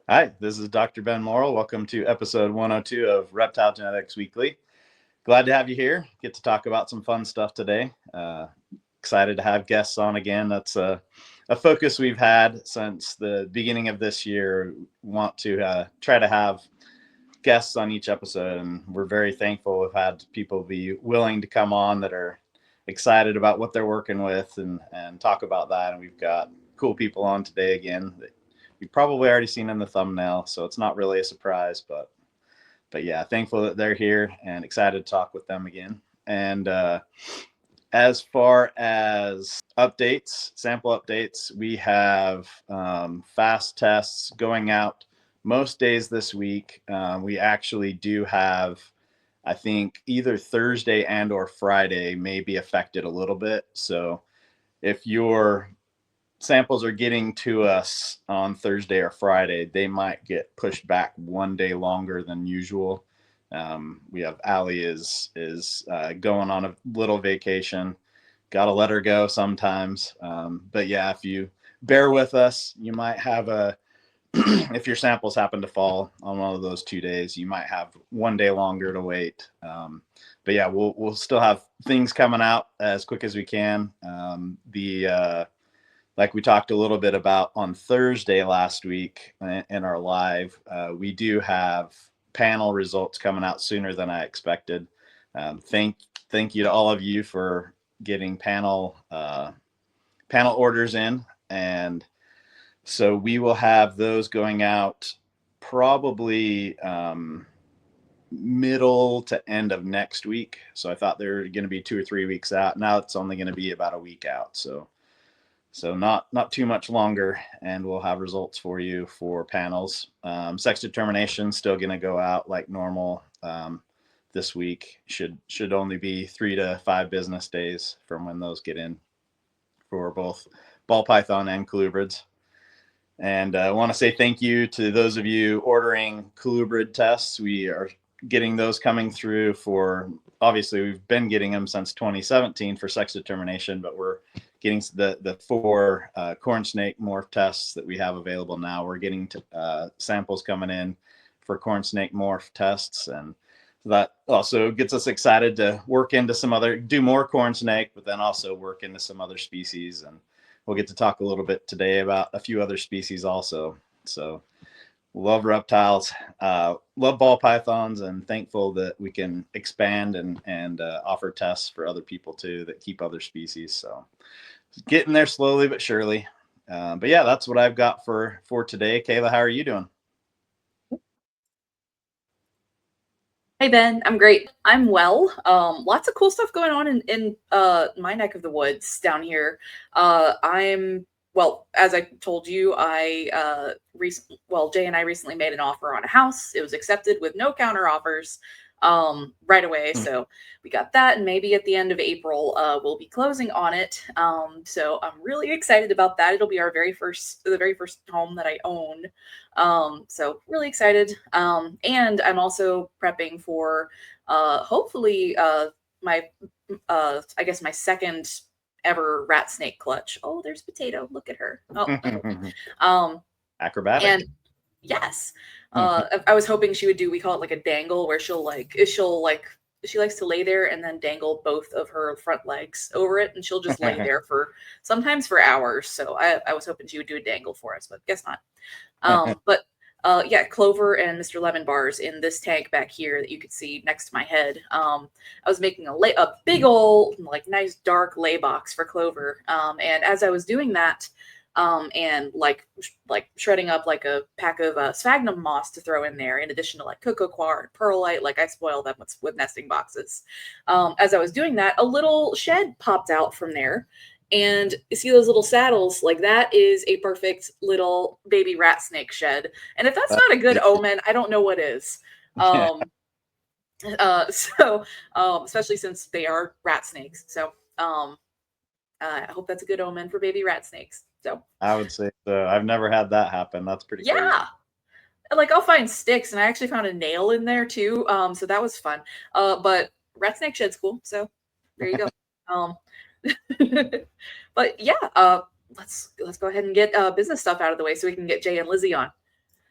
Hi, this is Dr. Ben Morrill. Welcome to episode 102 of Reptile Genetics Weekly. Glad to have you here. Get to talk about some fun stuff today. Excited to have guests on again. That's a focus we've had since the beginning of this year. Want to try to have guests on each episode, and we're very thankful we've had people be willing to come on that are excited about what they're working with and talk about that. And we've got cool people on today again that you've probably already seen in the thumbnail, so it's not really a surprise, but yeah, thankful that they're here and excited to talk with them again. And as far as updates, sample updates, we have fast tests going out most days this week. We actually do have, I think, either Thursday and or Friday may be affected a little bit. So if your samples are getting to us on Thursday or Friday, they might get pushed back one day longer than usual. We have Allie is going on a little vacation. Got to let her go sometimes. But yeah, if you bear with us, you might have if your samples happen to fall on one of those 2 days, you might have one day longer to wait. But yeah, we'll still have things coming out as quick as we can. Like we talked a little bit about on Thursday last week in our live, we do have panel results coming out sooner than I expected. Thank you to all of you for getting panel orders in, and so we will have those going out probably middle to end of next week. So I thought they were going to be 2 or 3 weeks out. Now it's only going to be about a week out. So not too much longer, and we'll have results for you for panels. Sex determination still going to go out like normal this week. Should only be 3 to 5 business days from when those get in for both ball python and colubrids. And I want to say thank you to those of you ordering colubrid tests. We are getting those coming through for, obviously we've been getting them since 2017 for sex determination, but we're getting the 4 corn snake morph tests that we have available now. We're getting samples coming in for corn snake morph tests, and that also gets us excited to work into do more corn snake, but then also work into some other species. And we'll get to talk a little bit today about a few other species also. So love reptiles, love ball pythons, and thankful that we can expand and offer tests for other people too that keep other species. So getting there slowly but surely. But yeah, that's what I've got for today. Kayla, how are you doing? Hey Ben, I'm great. I'm well. Lots of cool stuff going on in my neck of the woods down here. Well, as I told you, Jay and I recently made an offer on a house. It was accepted with no counter offers right away. So we got that, and maybe at the end of April, we'll be closing on it. So I'm really excited about that. It'll be the very first home that I own. So really excited. And I'm also prepping for hopefully my I guess my second ever rat snake clutch. Oh, there's Potato. Look at her. Oh, Acrobatic. And yes, I was hoping she would do. We call it like a dangle, where she likes to lay there and then dangle both of her front legs over it, and she'll just lay there sometimes for hours. So I was hoping she would do a dangle for us, but guess not. But yeah, Clover and Mr. Lemon bars in this tank back here that you could see next to my head. I was making a big old, like, nice dark lay box for Clover. And as I was doing that, and like shredding up like a pack of sphagnum moss to throw in there, in addition to like cocoa coir and perlite, like I spoil them with nesting boxes. As I was doing that, a little shed popped out from there. And you see those little saddles, like that is a perfect little baby rat snake shed. And if that's not a good omen, I don't know what is. Especially since they are rat snakes. So I hope that's a good omen for baby rat snakes. So I would say so. I've never had that happen. That's pretty crazy. Like I'll find sticks, and I actually found a nail in there too. So that was fun. But rat snake shed's cool. So there you go. But yeah, let's go ahead and get business stuff out of the way so we can get Jay and Lizzie on.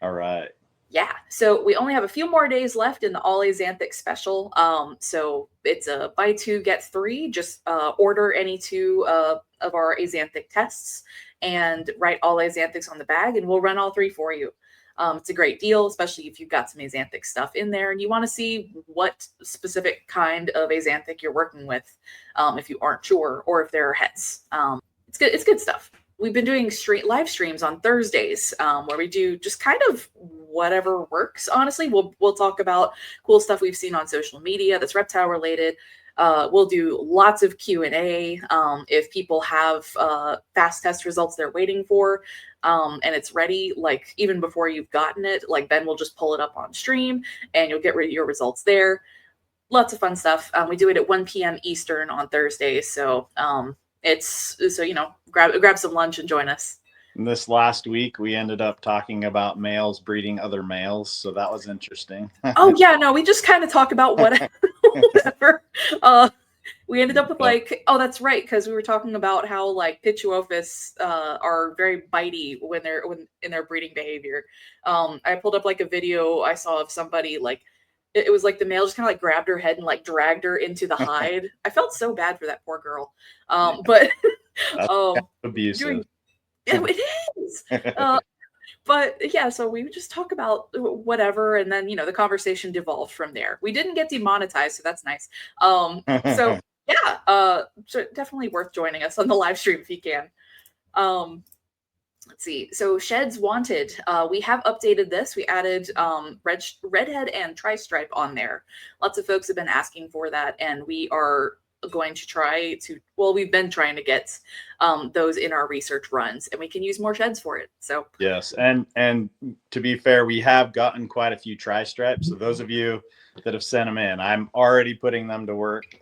All right. Yeah, so we only have a few more days left in the all Axanthic special. So it's a buy two get three. Just order any two of our Axanthic tests and write all Axanthics on the bag, and we'll run all three for you. It's a great deal, especially if you've got some Axanthic stuff in there and you want to see what specific kind of Axanthic you're working with, if you aren't sure, or if there are hets. It's good. It's good stuff. We've been doing live streams on Thursdays, where we do just kind of whatever works. Honestly, we'll talk about cool stuff we've seen on social media that's reptile related. We'll do lots of Q&A. If people have fast test results they're waiting for, and it's ready, like even before you've gotten it, like Ben will just pull it up on stream and you'll get your results there. Lots of fun stuff. We do it at 1 p.m. Eastern on Thursdays. So grab some lunch and join us. This last week, we ended up talking about males breeding other males, so that was interesting. Oh yeah, no, we just kind of talk about whatever. We ended up with that's right, because we were talking about how like Pituophis are very bitey when in their breeding behavior. I pulled up like a video I saw of somebody like it was like the male just kind of like grabbed her head and like dragged her into the hide. I felt so bad for that poor girl. But abusive. It is. But yeah, so we would just talk about whatever, and then the conversation devolved from there. We didn't get demonetized, so that's nice. So yeah, so definitely worth joining us on the live stream if you can. Let's see. So sheds wanted. We have updated this. We added redhead and tri-stripe on there. Lots of folks have been asking for that, and we are going to we've been trying to get those in our research runs, and we can use more sheds for it. So yes, and to be fair, we have gotten quite a few tri-stripes. So those of you that have sent them in, I'm already putting them to work.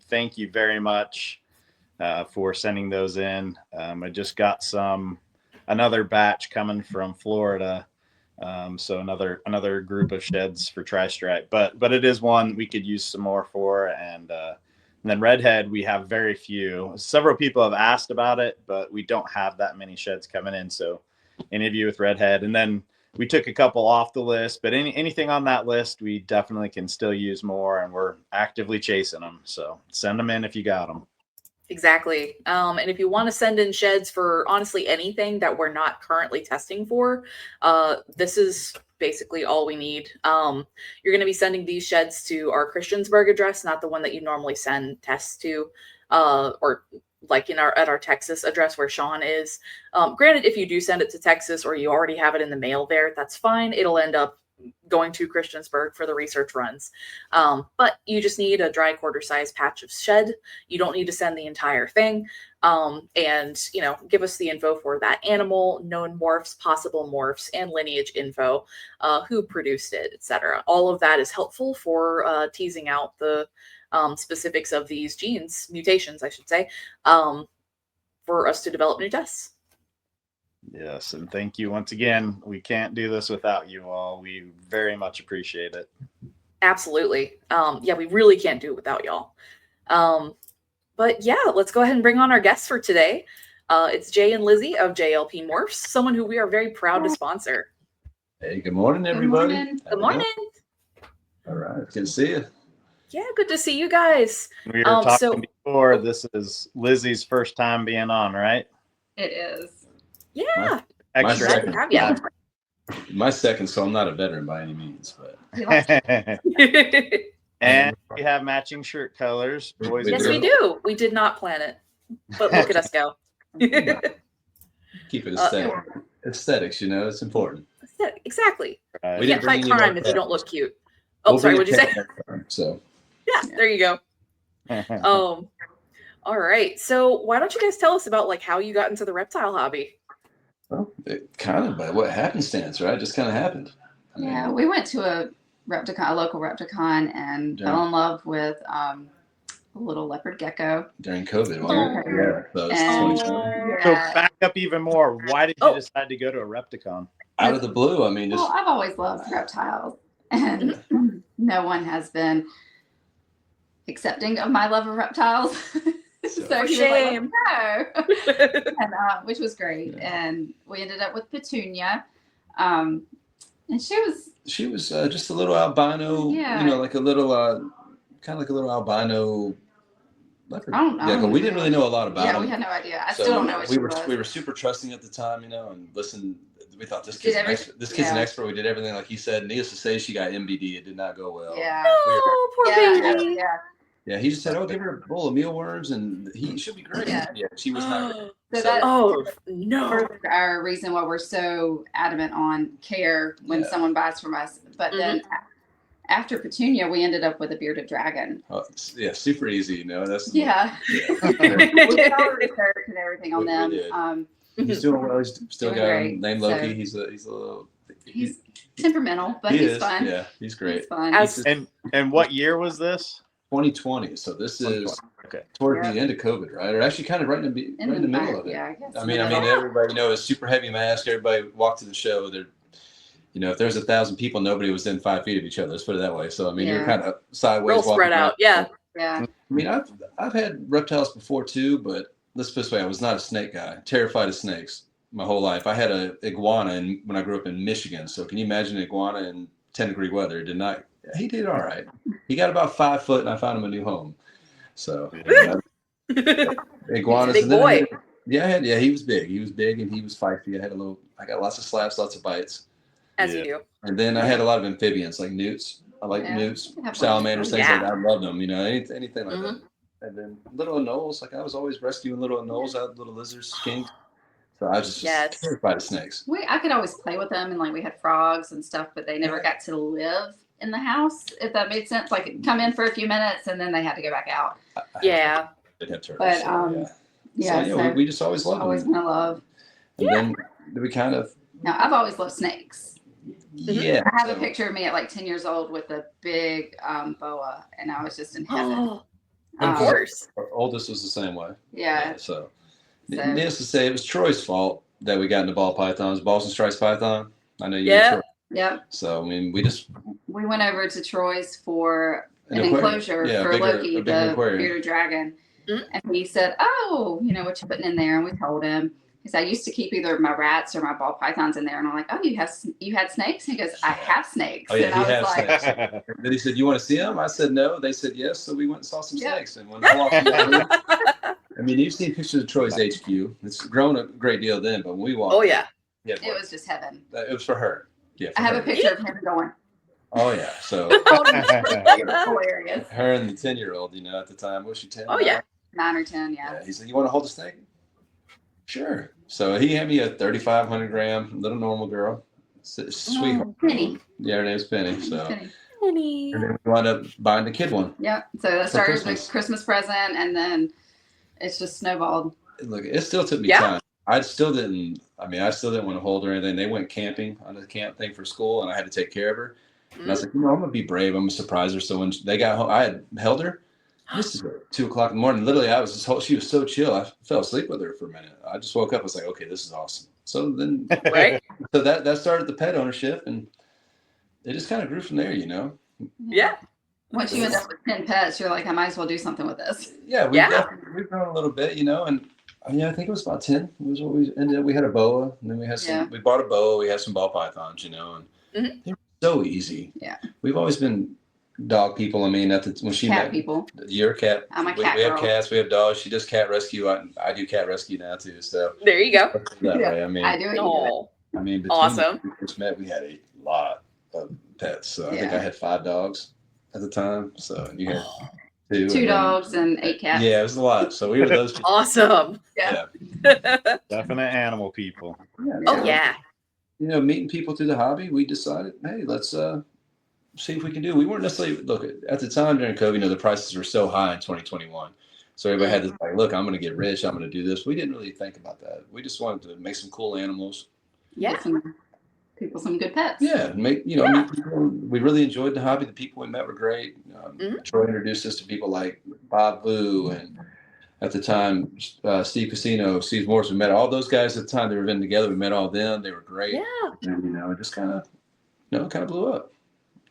Thank you very much for sending those in. I just got another batch coming from Florida. So another group of sheds for tri-stripe, but it is one we could use some more for. And then redhead, we have very few. Several people have asked about it, but we don't have that many sheds coming in. So any of you with redhead, and then we took a couple off the list, but anything on that list, we definitely can still use more, and we're actively chasing them. So send them in if you got them. Exactly. And if you want to send in sheds for honestly anything that we're not currently testing for, this is basically all we need. You're going to be sending these sheds to our Christiansburg address, not the one that you normally send tests to, or like at our Texas address where Sean is. Granted, if you do send it to Texas or you already have it in the mail there, that's fine. It'll end up going to Christiansburg for the research runs. But you just need a dry quarter size patch of shed. You don't need to send the entire thing. And give us the info for that animal, known morphs, possible morphs, and lineage info, who produced it, etc. All of that is helpful for teasing out the specifics of these mutations, I should say, for us to develop new tests. Yes, and thank you once again. We can't do this without you all. We very much appreciate it. Absolutely. Yeah, we really can't do it without y'all. But yeah, let's go ahead and bring on our guests for today. It's Jay and Lizzie of JLP Morphs, someone who we are very proud to sponsor. Hey, good morning, everybody. Good morning. All right, good to see you. Yeah, good to see you guys. We were talking before. This is Lizzie's first time being on, right? It is. Yeah. My second, so I'm not a veteran by any means, but. And we have matching shirt colors, boys. Yes, we do. We did not plan it, but look at us go. Keep it aesthetic. Aesthetics, it's important. Exactly. Right. We can't fight crime if you don't look cute. Oh, sorry, what'd you say? So. Yeah, there you go. All right. So why don't you guys tell us about how you got into the reptile hobby? Well, it kind of by what happenstance, right? It just kind of happened. We went to a local Repticon, and fell in love with a little leopard gecko during COVID. So back up even more. Why did you decide to go to a Repticon? Out of the blue. I've always loved reptiles, and no one has been accepting of my love of reptiles. So shame. No. And, which was great. And we ended up with Petunia. And she was just a little albino, Yeah. you know, like a little kind of like a little albino leopard. I don't know. Yeah, but we didn't really know a lot about yeah, them. we had no idea. I So still don't know what we she were was. we were super trusting at the time, you know, and listen. We thought this Did kid's this kid's an yeah. expert. We did everything like he said. Needless to say, she got MBD. It did not go well. Yeah. Oh, poor yeah, baby. yeah. Yeah, he just said, "Oh, give her a bowl of mealworms, and he should be great." Yeah. Yeah, she was not great. So that Oh no. furthered our reason why we're so adamant on care when Yeah. someone buys from us. But then after Petunia, we ended up with a bearded dragon. Oh, yeah, super easy, you know. That's Yeah. yeah. We did all the research and everything on We them. did. He's doing well. He's still Doing got great, him named Loki. so- He's a little. He's temperamental, but he he's is. fun. Yeah, he's great. He's fun. As- And what year was this? 2020. So this is Okay. toward Yeah. the end of COVID, right? Or actually, kind of right in the middle of it. Yeah, I guess. I mean, everybody, you know, is super heavy mask. Everybody walked to the show. They're, you know, if there's 1,000 people, nobody was within 5 feet of each other. Let's put it that way. So I mean, you're Yeah. kind of sideways. Real spread walking out. around. Yeah. Yeah. I mean, I've had reptiles before too, but let's put it this way: I was not a snake guy. Terrified of snakes my whole life. I had a iguana when I grew up in Michigan. So can you imagine an iguana in 10-degree weather? He did all right. He got about 5 foot, and I found him a new home. So iguanas. Big and then boy. he was big. He was big, and he was feisty. I got lots of slaps, lots of bites. As you do. And then I had a lot of amphibians, like newts. I like Yeah. newts, Have salamanders, one. things like Yeah. that. I loved them, you know, anything like that. And then little anoles, like I was always rescuing little anoles out, little lizards, skinks. So I was just terrified of snakes. I could always play with them, and like we had frogs and stuff, but they never got to live in the house, if that made sense. Like come in for a few minutes and then they had to go back out. Yeah. They'd have turtles. But so we just always loved always them. been a love. And then we kind of Now I've always loved snakes. yeah. I have a so- picture of me at like 10 years old with a big boa, and I was just in heaven. Oh, of Um, course. Our oldest was the same way. Yeah. So, So- needless to say, it was Troy's fault that we got into ball pythons, balls and stripes python. I know you. Yeah. Troy. Yep. So I mean, We went over to Troy's for an aquarium. enclosure Yeah, for Loki, a bigger the aquarium. bearded dragon. Mhm. And he said, "Oh, you know what you're putting in there?" And we told him. He said, "I used to keep either my rats or my ball pythons in there." And I'm like, "Oh, you had snakes?" And he goes, "I have snakes." Oh yeah, and he I has was like, snakes. Then he said, "You want to see them?" I said, "No." They said, "Yes." So we went and saw some Yeah. snakes. And when I walked in the room, I mean, you've seen pictures of Troy's HQ. It's grown a great deal then, but when we walked, Oh yeah. in, it was just heaven. it was for her. Yeah, for I have her. a picture of him going, Oh yeah, so hilarious. her and the 10-year-old, you know, at the time, was she 10? Oh yeah. 9 or 10, yeah. Yeah, he said, "You want to hold the snake?" Sure. So he had me a 3,500 gram little normal girl, sweetheart. Oh, Penny. Yeah, her name's Penny. So Penny. and then we wound up buying the kid one. Yeah. So that For started with Christmas. a Christmas present, and then it's just snowballed. Look, it still took me Yeah. time. I still didn't want to hold her or anything. They went camping on the camp thing for school, and I had to take care of her. And I was like, I'm gonna be brave. I'm gonna surprise her. So when they got home, I had held her. This is 2:00 in the morning. Literally, she was so chill. I fell asleep with her for a minute. I just woke up. I was like, okay, this is awesome. So then, Right. so that started the pet ownership, and it just kind of grew from there, you know. Yeah. Once you end up with 10 pets, you're like, I might as well do something with this. Yeah, Yeah. we've grown a little bit, you know, and yeah, I think it was about 10. It was what we ended up. We had a boa, and then we had some. Yeah. We bought a boa. We had some ball pythons, you know, and Mhm. they were so easy. Yeah. We've always been dog people. I mean, when she Cat met people. you're a cat. I'm a we cat have girl. cats. We have dogs. She does cat rescue. I do cat rescue now too. So There you go. that Yeah, way, I mean, I do it. You do it. Oh. between Awesome. when we first met, we had a lot of pets. So I think Yeah. I had 5 dogs at the time. So and you had 2. 2 and then- dogs and 8 cats. Yeah, it was a lot. So we were those people. Awesome. Yeah. Definite animal people. Oh yeah. You know, meeting people through the hobby, we decided, hey, let's see if we can do. We weren't necessarily look at the time during COVID. You know, the prices were so high in 2021, so everybody had this like, look, I'm going to get rich. I'm going to do this. We didn't really think about that. We just wanted to make some cool animals. Yeah. Get some people some good pets. Yeah, meet people. We really enjoyed the hobby. The people we met were great. Mhm. Troy introduced us to people like Bob Vu and at the time Steve Casino, Steve Morphs. We met all those guys at the time. They were in together. We met all of them. They were great. Yeah. And, you know, it just kind of blew up.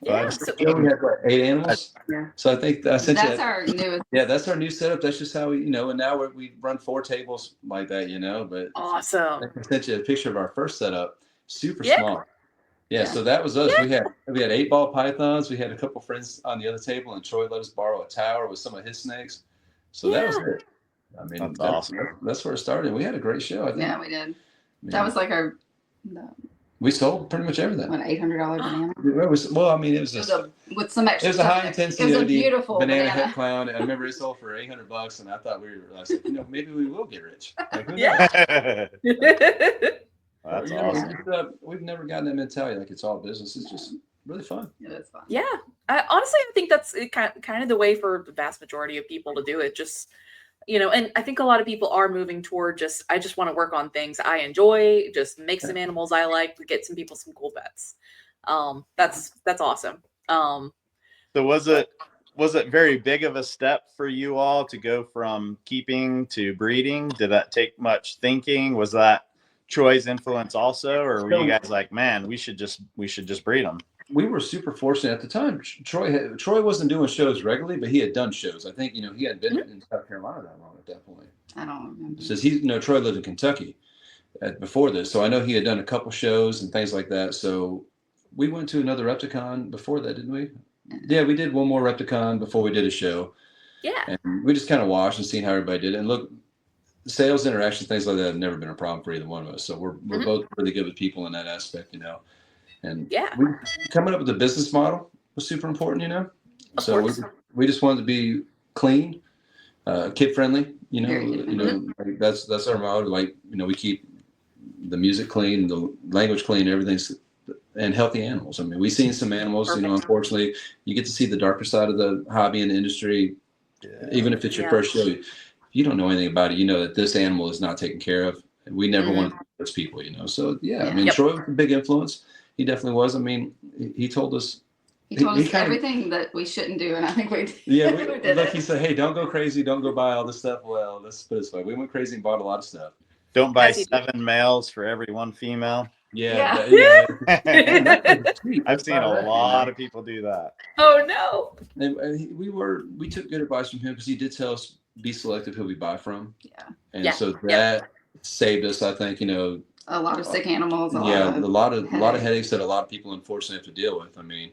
Yeah. Fun. So, We had what, 8 animals. Yeah. So I think I sent That's you. our newest. Yeah, that's our new setup. That's just how we, you know, and now we run 4 tables like that, you know. But awesome. I sent you a picture of our first setup. Super Yeah. small. Yeah, so that was us. We had 8-ball pythons. We had a couple friends on the other table, and Troy let us borrow a tower with some of his snakes. So that was it. I mean, That's awesome. That's where it started. We had a great show, I think. Yeah, we did. That was like we sold pretty much everything. What, $800 banana? It was With some extra. It was a high intensity. It was a beautiful banana hip clown. I remember it sold for $800, and I thought I was like, maybe we will get rich. Like, who knows? That's awesome. We've never gotten that mentality like it's all business. It's just really fun. It is fun. Yeah, honestly, I think that's kind of the way for the vast majority of people to do it. Just, and I think a lot of people are moving toward I just want to work on things I enjoy, just make some animals I like, get some people some cool pets. That's awesome. So was it very big of a step for you all to go from keeping to breeding? Did that take much thinking? Was that Troy's influence also, or were you guys like, man, we should just breed them? We were super fortunate at the time. Troy wasn't doing shows regularly, but he had done shows. I think he had been in South Carolina that long at that point. I don't remember. Says Troy lived in Kentucky before this, so I know he had done a couple shows and things like that. So we went to another Repticon before that, didn't we? Yeah, we did one more Repticon before we did a show. Yeah, and we just kind of watched and seen how everybody did it. And look, sales interaction, things like that have never been a problem for either one of us. So we're both really good with people in that aspect, And coming up with the business model was super important, So we just wanted to be clean, kid friendly, like that's our motto. Like, we keep the music clean, the language clean, everything's, and healthy animals. I mean, we've seen some animals, unfortunately, you get to see the darker side of the hobby and the industry, even if it's your first show. You don't know anything about it, that this animal is not taken care of. We never wanted to be those people, So I mean, Troy was a big influence. He definitely was. I mean, he told us. He told us everything that we shouldn't do, and I think we did. Yeah, we did. Like he said, hey, don't go crazy, don't go buy all this stuff. Well, let's put it this way: we went crazy and bought a lot of stuff. Don't buy 7 males for every 1 female. Yeah. I've seen a lot of people do that. Oh no. And we took good advice from him because he did tell us be selective who we buy from. Yeah. And so that saved us, I think, a lot of sick animals. A lot of headaches that a lot of people unfortunately have to deal with. I mean,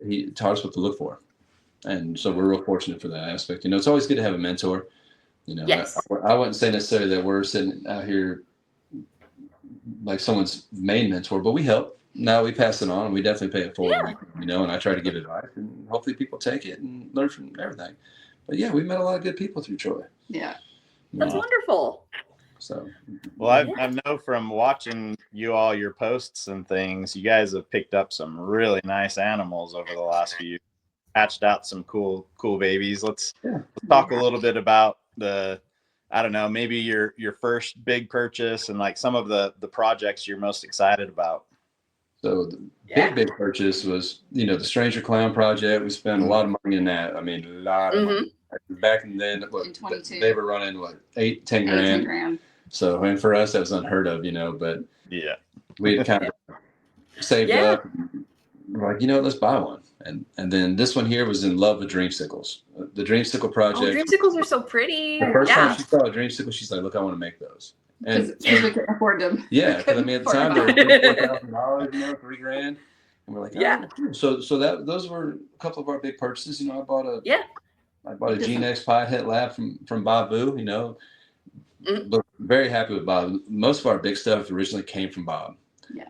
he taught us what to look for, and so we're real fortunate for that aspect. It's always good to have a mentor. Yes. I wouldn't say necessarily that we're sitting out here like someone's main mentor, but we help. Now we pass it on, and we definitely pay it forward. And I try to give advice, and hopefully people take it and learn from everything. But yeah, we met a lot of good people through Troy. Yeah, that's wonderful. So, well, I know from watching your posts and things, you guys have picked up some really nice animals over the last few years, hatched out some cool babies. Let's talk a little bit about maybe your first big purchase and like some of the projects you're most excited about. So the big purchase was, the Stranger Clown project. We spent a lot of money in that. I mean, a lot of money. Back then, they were running 10 grand. So, and for us, that was unheard of, but we had kind of saved up. We're like, let's buy one. And then this one here was in love with Dreamsicles. The Dreamsicle project. Oh, Dreamsicles are so pretty. The first time she saw a Dreamsicle, she's like, look, I want to make those. And we couldn't afford them. Yeah, because I mean, at the time they were $4,000, $3,000, and we're like, So those were a couple of our big purchases. I bought a G-Nex Pie Het Lab from Babu. But very happy with Bob. Most of our big stuff originally came from Bob.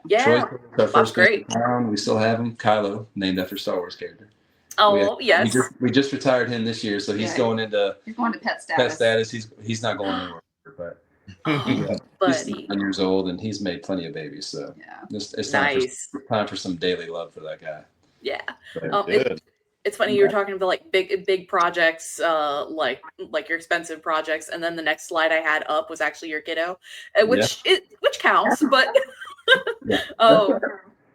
Yeah. Troy, our first great. We still have him, Kylo, named after Star Wars character. Oh, yes. We just retired him this year, so he's going to pet status. He's not going anywhere, but he's 9 years old and he's made plenty of babies. So it's time for some daily love for that guy. Yeah. It's funny you were talking about like big projects, like your expensive projects, and then the next slide I had up was actually your kiddo, which counts, but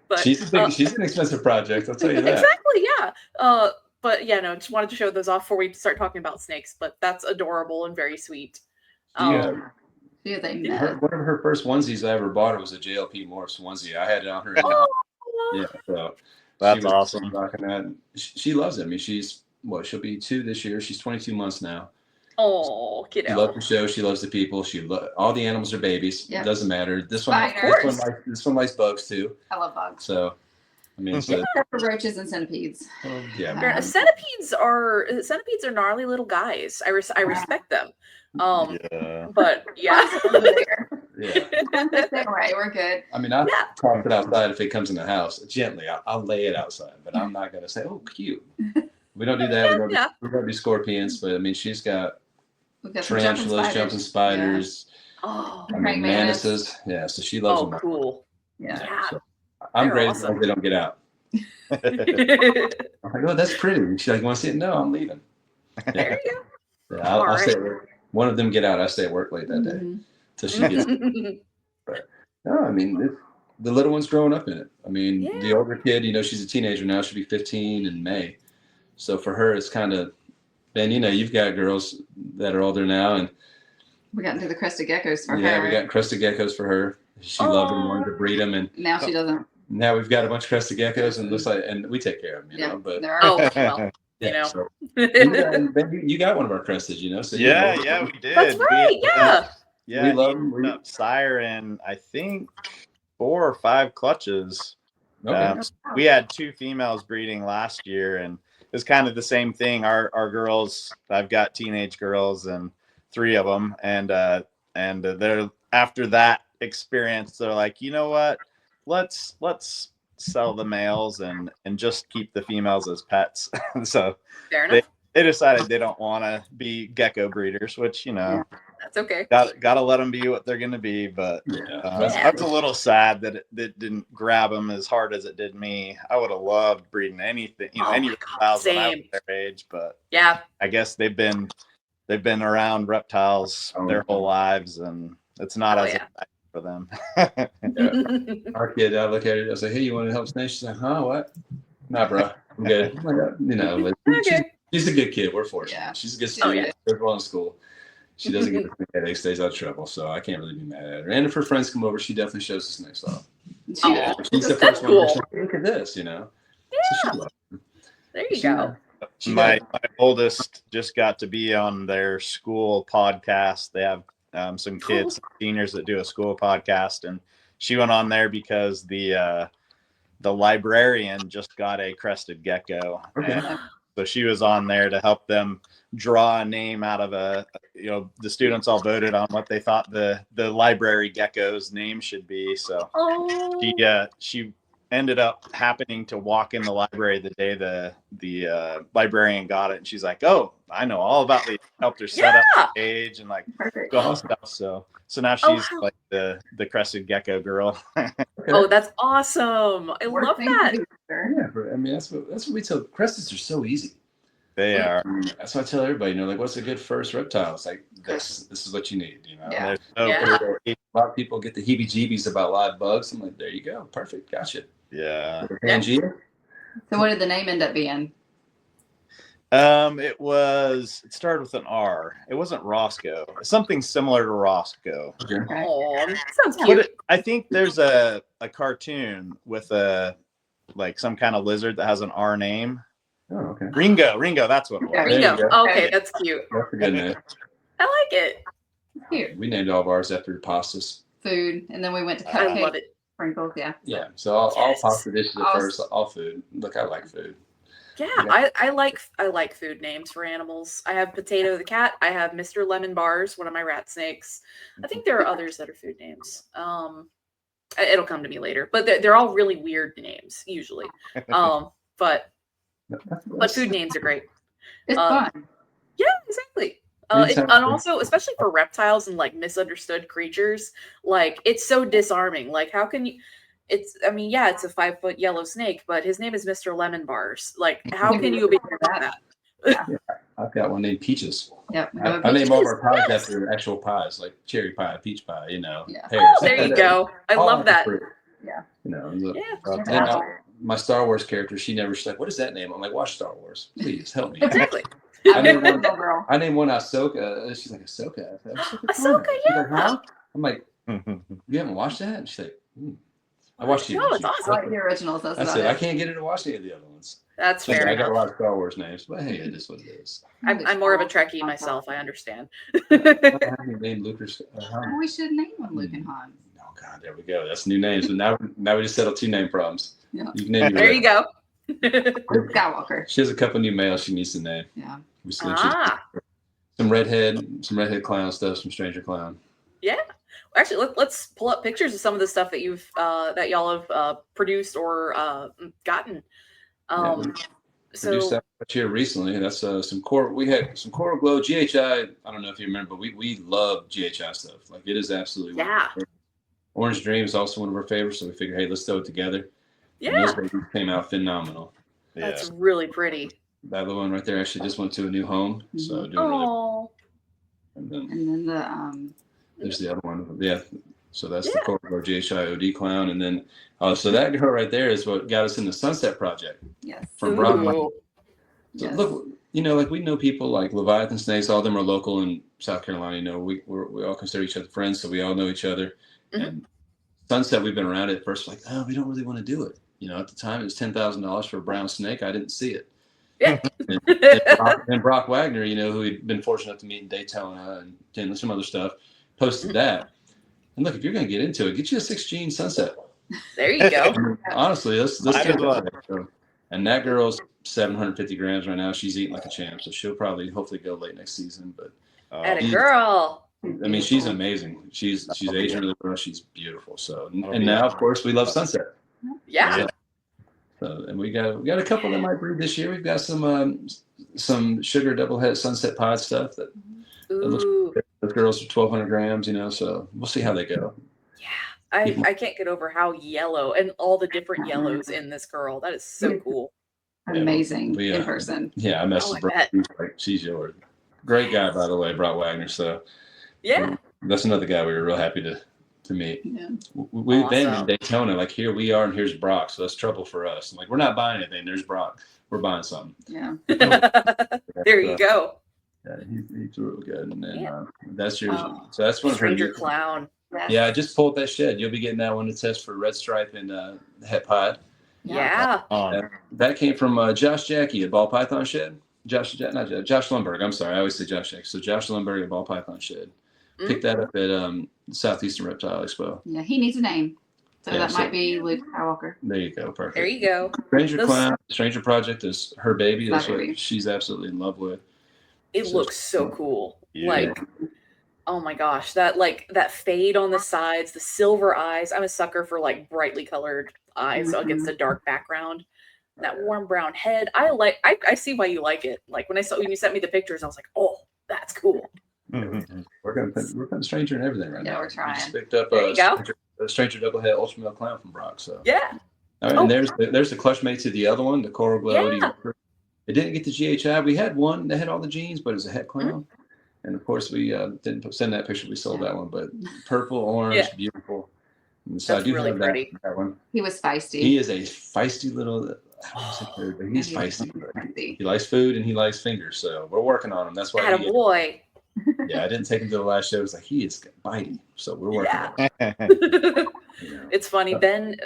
but she's an expensive project, I'll tell you that. Exactly, yeah. But just wanted to show those off before we start talking about snakes. But that's adorable and very sweet. One of her first onesies I ever bought her was a JLP Morphs onesie. I had it on her. So. That's awesome. She loves it. I mean, she'll be 2 this year. She's 22 months now. Oh, She loves kiddo. the show. She loves the people. All the animals are babies. Yep. It doesn't matter. This Spiders. one likes bugs too. I love bugs. So, I mean, Except for roaches and centipedes. yeah. Centipedes are gnarly little guys. I respect them. Yeah. But yeah. Yeah. Same way, we're good. I mean, I'll toss it outside if it comes in the house. Gently, I'll lay it outside, but I'm not going to say, oh, cute. We don't do that. We don't do scorpions, but I mean, she's got tarantulas, jumping spiders. Oh, I mean, manises. Yeah, so she loves them. Cool. Yeah. So I'm grateful awesome. they don't get out. I'm like, oh, that's pretty. And she's like, you want to see it? No, I'm leaving. Yeah. There you go. Yeah, I'll stay at work. One of them get out. I stay at work late that day till she gets. But no, I mean, the little one's growing up in it. I mean, the older kid, she's a teenager now. She'll be 15 in May. So for her, it's kind of, and you've got girls that are older now, and we got into the crested geckos for her. Yeah, we got crested geckos for her. She loved them, wanted to breed them, and now she doesn't. Now we've got a bunch of crested geckos, and we take care of them, you know. But well, So, you got one of our crested, So yeah, we did. That's right. Yeah, we love them. Sire in, I think, 4 or 5 clutches. Okay. We had 2 females breeding last year, and it was kind of the same thing. Our girls, I've got teenage girls, and 3 of them, and they're after that experience, they're like, you know what? Let's sell the males and just keep the females as pets. So they decided they don't want to be gecko breeders, which that's okay. Got to let them be what they're going to be. But I was a little sad that it didn't grab them as hard as it did me. I would have loved breeding anything, any reptiles when I was their age. But I guess they've been around reptiles their whole lives, and it's not as exciting for them. Our kid, I look at it, I say, hey, you want to help Snake? She's like, huh, what? Nah, bro, I'm good. She's a good kid. We're fortunate. Yeah. She's a good student. Does well in school. She doesn't get the headache, stays out of trouble, so I can't really be mad at her. And if her friends come over, she definitely shows us next off. She's the first one. Like, look at this, Yeah. So there you go. My oldest just got to be on their school podcast. They have some kids, seniors that do a school podcast, and she went on there because the librarian just got a crested gecko. Okay. So she was on there to help them draw a name out of the students all voted on what they thought the library gecko's name should be. So she ended up happening to walk in the library the day the librarian got it, and she's like, oh, I know all about these. Helped her set up the page and all stuff. So now she's like the crested gecko girl. Oh, that's awesome! I love that. Yeah, I mean that's what we tell. Cresteds are so easy. They are. That's what I tell everybody. What's a good first reptile? It's like this is what you need. Yeah. A lot of people get the heebie-jeebies about live bugs. I'm like, there you go, perfect, gotcha. Yeah. Pangea. So what did the name end up being? It started with an R. It wasn't Roscoe. Something similar to Roscoe. Okay. Oh, sounds cute. I think there's a cartoon with some kind of lizard that has an R name. Oh, okay. Ringo, that's what it was. Ringo. Okay, that's cute. That's a good name. I like it. Cute. We named all of ours after pastas. Food, and then we went to I love it. Sprinkles, Yeah, so all pasta dishes at first, all food. Look, I like food. Yeah, I like food names for animals. I have Potato the cat. I have Mr. Lemon Bars, one of my rat snakes. I think there are others that are food names. It'll come to me later, but they're all really weird names usually. But food names are great. It's fun. Yeah, exactly. And also, especially for reptiles and misunderstood creatures, it's so disarming. How can you? It's a 5-foot yellow snake, but his name is Mr. Lemon Bars. How can you be that? Yeah, I've got one named Peaches. Yep. I name all of our pies after actual pies, like cherry pie, peach pie, Yeah. pears. Oh, there you go. I love that. Yeah. And my Star Wars character, she's like, what is that name? I'm like, watch Star Wars. Please help me. Exactly. I named one Ahsoka. She's like, Ahsoka? Ahsoka, She's like, huh? I'm like, you haven't watched that? And she's like, I watched the No, it's originals. I like awesome. the originals. That's That's about it. I it. can't get her to watch any of the other ones. That's So fair I got a enough. lot of Star Wars names, but hey, it is what it is. I'm more of a Trekkie myself. I understand. I don't have any name Lucas. Oh, we should name one Luke and Han. Oh God, there we go. That's new names. But now we just settled 2 name problems. Yeah. You can name your There you go. Luke Skywalker. She has a couple new males she needs to name. Yeah. Some redhead clown stuff, some stranger clown. Yeah. Actually, let's pull up pictures of some of the stuff that you've that y'all have produced or gotten. Produced that here recently. That's some core. We had some Coral Glow GHI. I don't know if you remember, but we love GHI stuff. Like it is absolutely Orange Dream is also one of our favorites, so we figured, hey, let's throw it together. Yeah, and those babies came out phenomenal. That's really pretty. That little one right there actually just went to a new home, so doing Oh. really. And then there's the other one. Yeah. So that's the Coral Glow GHI OD clown, and then so that girl right there is what got us in the Sunset Project. Yes. From Brock. So Yes. look, like we know people like Leviathan Snakes. All of them are local in South Carolina. We all consider each other friends, so we all know each other. And Sunset, we've been around it first, like, oh, we don't really want to do it. At the time it was $10,000 for a brown snake. I didn't see it. Yeah. and Brock Wagner, who we'd been fortunate enough to meet in Daytona and some other stuff, posted that. And look, if you're going to get into it, get you a 6 gene Sunset. There you go. Honestly, let's and that girl's 750 grams right now. She's eating like a champ, so she'll probably hopefully go late next season. But Atta girl. I mean, she's amazing. She's Asian really well. She's beautiful. So and now, of course, we love Sunset. Yeah. So and we got a couple that might breed this year. We've got some sugar double head Sunset pod stuff that looks good. Those girls are 1,200 grams. So we'll see how they go. Yeah, I can't get over how yellow and all the different yellows in this girl. That is so cool. Amazing in person. Yeah, I messed with Brock. She's yours. Great guy, by the way, Brock Wagner. So yeah, that's another guy we were real happy to meet. Yeah. We've been in Daytona, like here we are, and here's Brock. So that's trouble for us. Like we're not buying anything. There's Brock. We're buying something. Yeah. There you go. Yeah, he's real good. And then that's yours. So that's one of her Stranger clown. Yeah, I just pulled that shed. You'll be getting that one to test for red stripe and het pod. Yeah. That came from Josh Jackie at Ball Python Shed. Josh Lundberg. I'm sorry, I always say Josh Jackie. So Josh Lundberg at Ball Python Shed. Picked that up at Southeastern Reptile Expo. Yeah, he needs a name. So that might be Luke Skywalker. There you go. Perfect. There you go. Stranger Project is her baby. That's baby. what she's absolutely in love with. It looks so cool. Yeah. Like, oh my gosh, that fade on the sides, the silver eyes. I'm a sucker for like brightly colored eyes against a dark background. That warm brown head. I see why you like it. Like when you sent me the pictures, I was like, oh, that's cool. Mm-hmm. We're putting Stranger in everything right now. Yeah, we're trying. We just picked up a Stranger double head ultra male clown from Brock. So yeah. And there's the clutch mate to the other one, the Coral Glow. Yeah. It didn't get the GHI. We had one that had all the genes, but it was a het clown. And of course, we didn't send that picture. We sold that one, but purple, orange, beautiful. And so that's really pretty. That one. He was feisty. He is a feisty little. He's feisty. He likes food and he likes fingers. So we're working on him. That's why. Atta boy. Yeah, I didn't take him to the last show. It was like he is biting. So we're working on him. It's funny. Ben,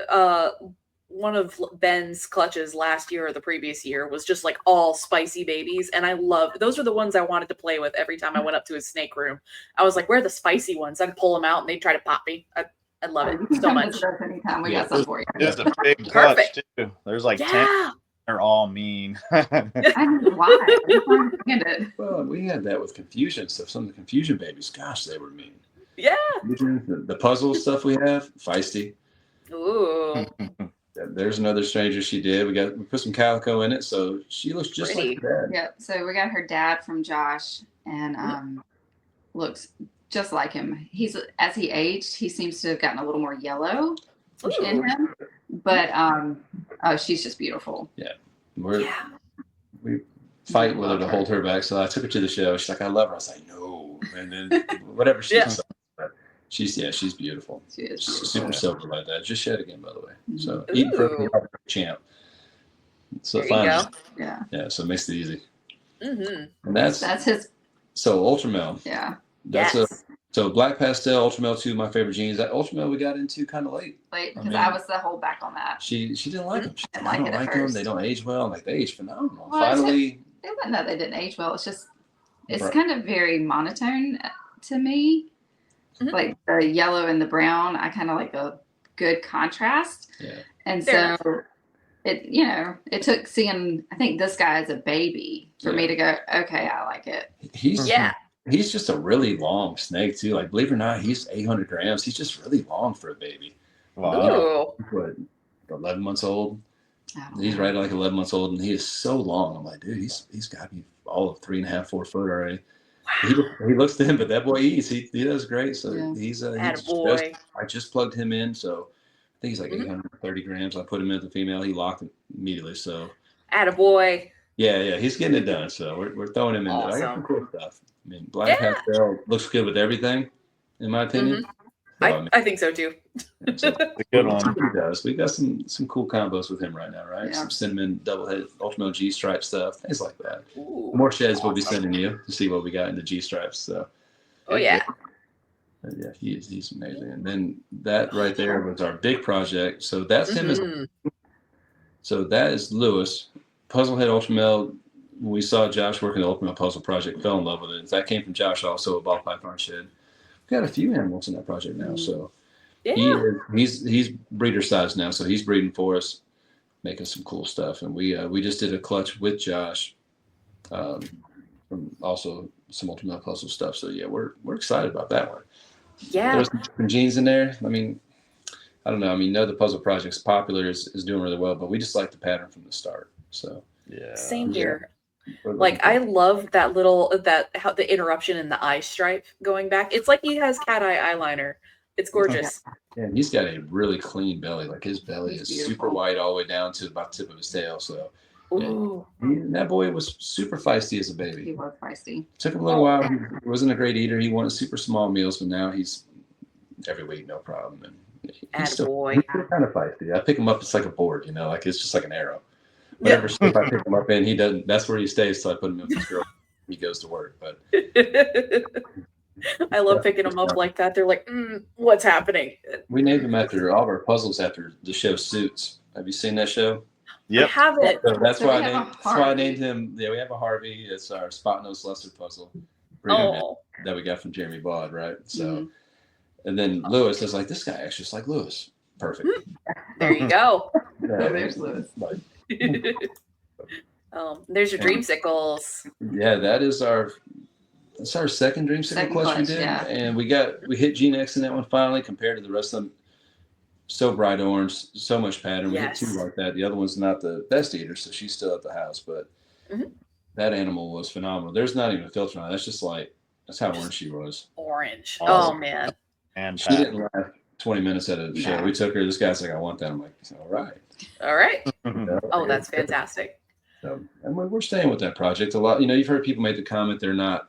one of Ben's clutches last year or the previous year was just like all spicy babies. And I love, those are the ones I wanted to play with every time I went up to his snake room. I was like, where are the spicy ones? I'd pull them out and they'd try to pop me. I love it so much. Anytime we got some for you. It's a big clutch too. There's like 10. They're all mean. I don't know why. I don't understand it. Well, we had that with confusion stuff. Some of the confusion babies, gosh, they were mean. Yeah. The puzzle stuff we have, feisty. Ooh. There's another stranger she did. We put some calico in it, so she looks just like her dad. Yep. So we got her dad from Josh, and looks just like him. As he aged, he seems to have gotten a little more yellow in him. But she's just beautiful. Yeah. We fight with her to hold her back. So I took her to the show. She's like, I love her. I was like, no. And then whatever she said. She's beautiful. She is beautiful. Super silver like that. Just shed again, by the way. So eating for a champ. So fine. Yeah. So it makes it easy. Mm-hmm. And that's his. So Ultramel. Yeah. So black pastel, ultramel, 2 of my favorite genes. That ultramel we got into kind of late. Because I was the hold back on that. She didn't like them. She Didn't I like don't it at like them. first. They don't age well. I'm like, they age phenomenal. Well, Finally, it wasn't that they didn't age well. It's just it's Right. kind of very monotone to me. Like the yellow and the brown, I kind of like a good contrast. Yeah. And Fair so it took seeing, I think this guy is a baby for me to go, okay, I like it. He's just a really long snake too. Like, believe it or not, he's 800 grams. He's just really long for a baby. Wow. What, 11 months old? He's Right. right at like 11 months old, and he is so long. I'm like, dude, he's got to be all of 3.5, 4 foot already. He looks thin, but that boy eats. He does great. So he's Attaboy. I just plugged him in, so I think he's like 830 grams. I put him in with the female. He locked it immediately. So Attaboy. yeah, he's getting it done. So we're throwing him in there. I got some cool stuff. I mean, black pastel looks good with everything, in my opinion. I think so too. It's a good one. He does. We got some cool combos with him right now, right? Yeah. Some cinnamon double-head ultramel G stripe stuff, things like that. Ooh. More sheds we'll be sending you to see what we got in the G stripes. So Oh yeah. yeah, he's amazing. And then that right there was our big project. So that's him. So that is Lewis, Puzzlehead Ultramel. When we saw Josh working the Ultramel Puzzle project, fell in love with it. That came from Josh, also a ball python shed. We've got a few animals in that project now. So he's breeder size now. So he's breeding for us, making some cool stuff. And we just did a clutch with Josh, from also some Ultramel Puzzle stuff. So yeah, we're excited about that one. Yeah. There's some genes in there. I mean, I don't know. I mean, the Puzzle Project's popular, is doing really well, but we just like the pattern from the start. So Yeah. Same here. Like I love that how the interruption in the eye stripe going back. It's like he has cat eye eyeliner. It's gorgeous. And he's got a really clean belly. Like his belly is beautiful. super white all the way down to about the tip of his tail. So Ooh. that boy was super feisty as a He baby. was feisty. Took him a little while. He wasn't a great eater. He wanted super small meals, but now he's every week, no problem. And he's still kind of feisty. I pick him up, it's like a board, like it's just like an arrow. Whatever shape I pick him up in, he doesn't. That's where he stays. So I put him in with his girl. He goes to work. But I love picking them up like that. They're like, what's happening? we named him after all of our puzzles after the show Suits. Have you seen that show? I have it. So that's So why we have a that's why I Harvey. named him. Yeah, we have a Harvey. It's our spot nose Lester puzzle that we got from Jeremy Bod, right? So, and then Lewis is like, this guy acts just like Lewis. Perfect. There you go. There's Lewis. There's your Dreamsicles. Yeah, that's our second Dreamsicle clutch we did, and we hit Gene X in that one finally. Compared to the rest of them, so bright orange, so much pattern. We hit 2 like that. The other one's not the best eater, so she's still at the house, but that animal was phenomenal. There's not even a filter on it. That's how orange she was. Orange. Awesome. Oh man. And She didn't last 20 minutes at a show. We took her. This guy's like, I want that. I'm like, all right. All right. Oh, that's fantastic. So, and we're staying with that project a lot. You've heard people make the comment they're not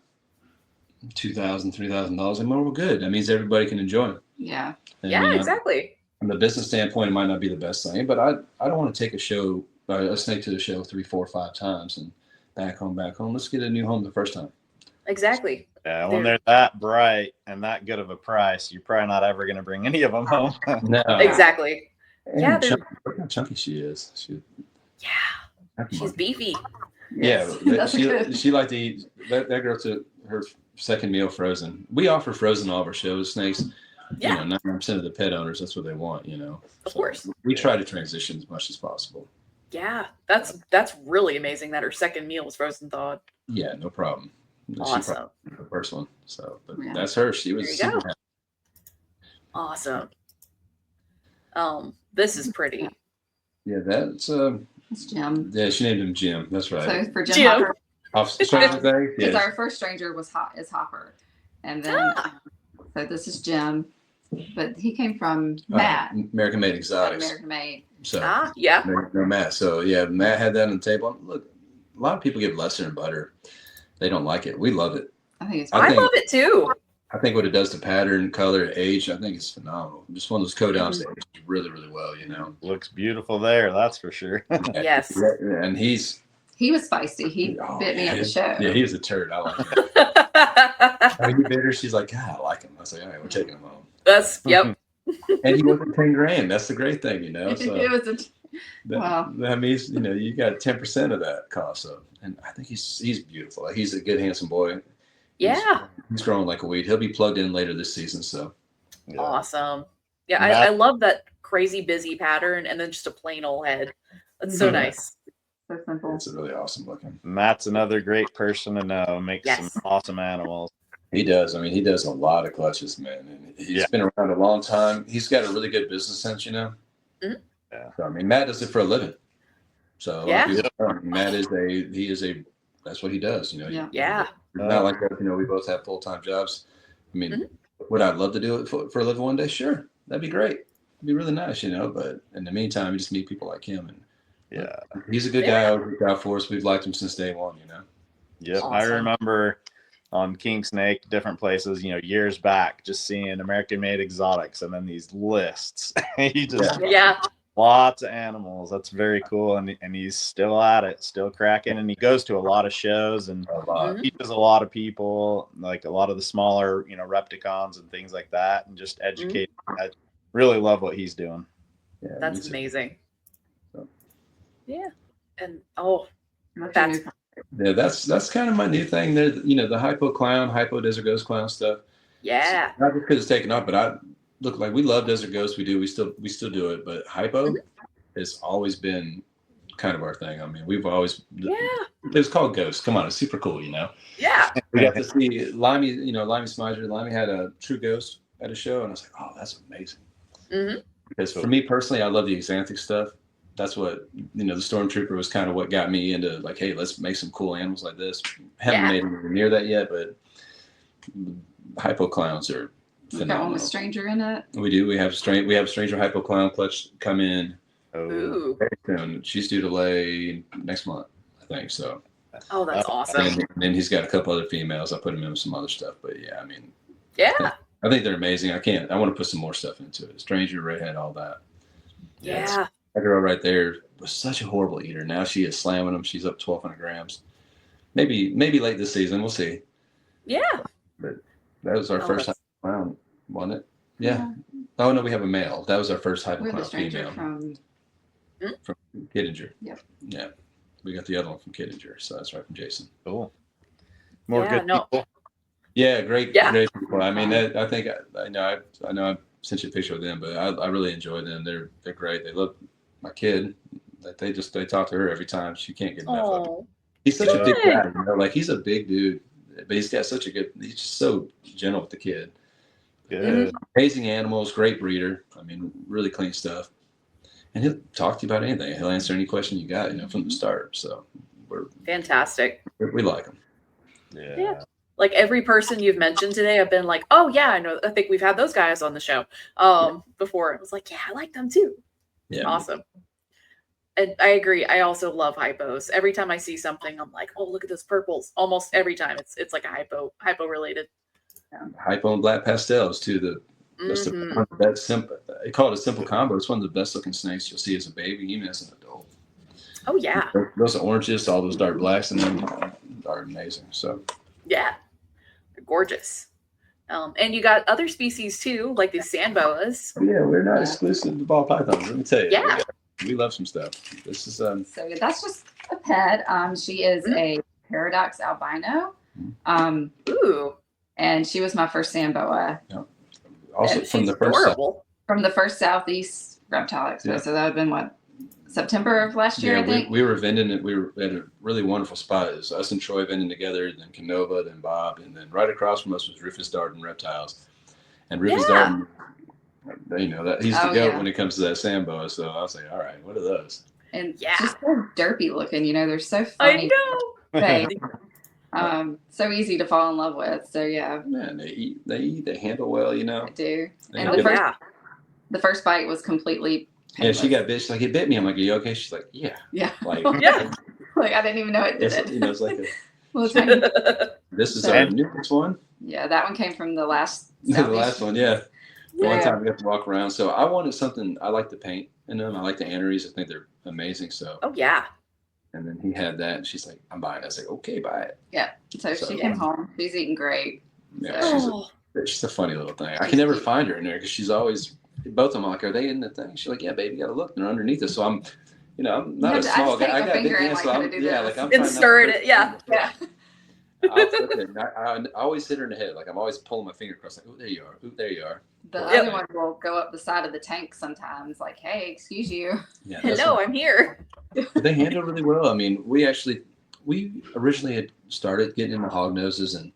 $2,000, $3,000, and well, good. That means everybody can enjoy it. Yeah. And, Exactly. From the business standpoint, it might not be the best thing, but I don't want to take a snake to the show 3, 4, 5 times and back home. Let's get a new home the first time. Exactly. Yeah, when they're that bright and that good of a price, you're probably not ever going to bring any of them home. No. Exactly. And look how chunky she is. She's beefy. Yes. She liked to eat. That girl took her second meal frozen. We offer frozen all of our shows. Snakes, 99% of the pet owners, that's what they want, Of course. We try to transition as much as possible. Yeah, that's really amazing that her second meal was frozen thawed. Yeah, no problem. Awesome. The first one. So, but that's her. She was super happy. Awesome. This is pretty. Yeah, that's It's Jim. Yeah, she named him Jim. That's right. So for Jim Hopper, Off Stranger Things. because our first stranger was Hopper, and then so this is Jim, but he came from Matt. American Made Exotics. American Made. So no Matt. So yeah, Matt had that on the table. Look, a lot of people give Lester and butter. They don't like it. We love it. I think it's. I love it too. I think what it does to pattern, color, age, I think it's phenomenal. Just one of those co-downs that age really, really well, Looks beautiful there, that's for sure. Yes. And he's He was feisty. He bit me at the show. Yeah, he was a turd. I like him. I mean, he bit her. She's like, God, I like him. I was like, all right, we're taking him home. Yep. And he wasn't 10 grand. That's the great thing, you know. So It was that means, you know, you got 10% of that cost. So, and I think he's beautiful. Like, he's a good, handsome boy. Yeah. He's growing like a weed. He'll be plugged in later this season. So Awesome. Yeah, I love that crazy busy pattern and then just a plain old head. That's so nice. so simple. It's a really awesome looking. Matt's another great person to know. Makes some awesome animals. He does. I mean, he does a lot of clutches, man. And he's been around a long time. He's got a really good business sense, you know. Mm-hmm. Yeah. So, I mean, Matt does it for a living. So Matt is that's what he does, you know. Yeah. Not like that, you know, we both have full-time jobs. I mean, would I love to do it for a living one day? Sure. That'd be great. It'd be really nice, you know, but in the meantime, you just meet people like him. And he's a good guy out for us. We've liked him since day one, you know. Yep. Awesome. I remember on King Snake, different places, you know, years back, just seeing American made exotics and then these lists. He just lots of animals. That's very cool. And he's still at it, still cracking. And he goes to a lot of shows and teaches a lot of people, like a lot of the smaller, you know, Repticons and things like that, and just educate. I really love what he's doing. Yeah, that's amazing. So. Yeah. And that's kind of my new thing. There, you know, the hypo desert ghost clown stuff. Yeah. Not just because it's taken off, but look, like, we love desert ghosts. We still do it, but hypo has always been kind of our thing. I mean, we've always it's called Ghost. Come on, it's super cool, you know. Yeah. We got to see Limey, you know, Limey Smiger. Limey had a true ghost at a show, and I was like, oh, that's amazing. Because for me personally, I love the exanthic stuff. That's what, you know, the Stormtrooper was kind of what got me into, like, hey, let's make some cool animals like this. Haven't made anywhere near that yet, but hypo clowns are phenomenal. Got one with Stranger in it. We do. We have Stranger hypo clown clutch come in Ooh. very soon. She's due to lay next month, I think. So. Oh, that's awesome. And then he's got a couple other females. I put him in with some other stuff, but yeah, I mean. Yeah. I think they're amazing. I want to put some more stuff into it. Stranger, redhead, all that. Yeah. That girl right there was such a horrible eater. Now she is slamming them. She's up 1,200 grams. Maybe late this season. We'll see. Yeah. But that was our first hypo, wasn't it? Yeah. Oh no, we have a male. That was our first hypo female from Kittinger. Yep. Yeah. We got the other one from Kittinger, so that's right from Jason. Cool. More good people. Yeah, great people. I mean, I think I know I sent you a picture of them, but I really enjoy them. They're great. They love my kid. Like they talk to her every time. She can't get enough of him. He's such a big guy, you know, like he's a big dude, but he's got such a good. He's just so gentle with the kid. Good. Amazing animals, great breeder. I mean, really clean stuff. And he'll talk to you about anything. He'll answer any question you got, you know, from the start. So we're fantastic. We like him. Yeah. Like every person you've mentioned today, I've been like, oh yeah, I know. I think we've had those guys on the show before. I was like, yeah, I like them too. Yeah. Awesome. And I agree. I also love hypos. Every time I see something, I'm like, oh, look at those purples. Almost every time it's like a hypo related. Hypo and black pastels too. That's simple. They call it a simple combo. It's one of the best looking snakes you'll see as a baby, even as an adult. Oh yeah. Those oranges, all those dark blacks, and them are amazing. So. Yeah, they're gorgeous. And you got other species too, like these sand boas. Yeah, we're not exclusive to ball pythons. Let me tell you. Yeah. We love some stuff. This is So that's just a pet. She is a paradox albino. Ooh. And she was my first sand boa. Yeah. Also from the first Southeast Reptile Expo. Yeah. So that would have been what? September of last year, I think. We were vending it. We were at a really wonderful spot. It was us and Troy vending together, then Canova, then Bob, and then right across from us was Rufus Darden Reptiles. And Rufus Darden, you know, that he's the goat when it comes to that Sambo. So I was like, all right, what are those? And just so derpy looking, you know, they're so funny. I know. So easy to fall in love with. So yeah. Man, they eat, they handle well, you know. They do. And the first bite was completely painless. Yeah, she got bit. She's like, it bit me. I'm like, are you okay? She's like, yeah. Yeah. Like, like I didn't even know it did it. You know, it's like this is our newest one. Yeah, that one came from the last. The last one, yeah. One time we got to walk around. So I wanted something. I like the paint in them. I like the anneries. I think they're amazing. So. Oh yeah. And then he had that, and she's like, "I'm buying it." I was like, "Okay, buy it." Yeah. So she came home. She's eating great. Yeah, Oh. she's a funny little thing. I can never find her in there because she's always, both of them, like, "Are they in the thing?" She's like, "Yeah, baby, you gotta look. They're underneath us." So I'm not a small guy. I got a big hand, so I'm trying insert it. Yeah. I'll flip it. I always hit her in the head. Like, I'm always pulling my finger across, like, "Oh, there you are. Oh, there you are." The other one will go up the side of the tank sometimes, like, "Hey, excuse you." Yeah, Hello, I'm here. But they handle really well. I mean, we originally had started getting into hog noses and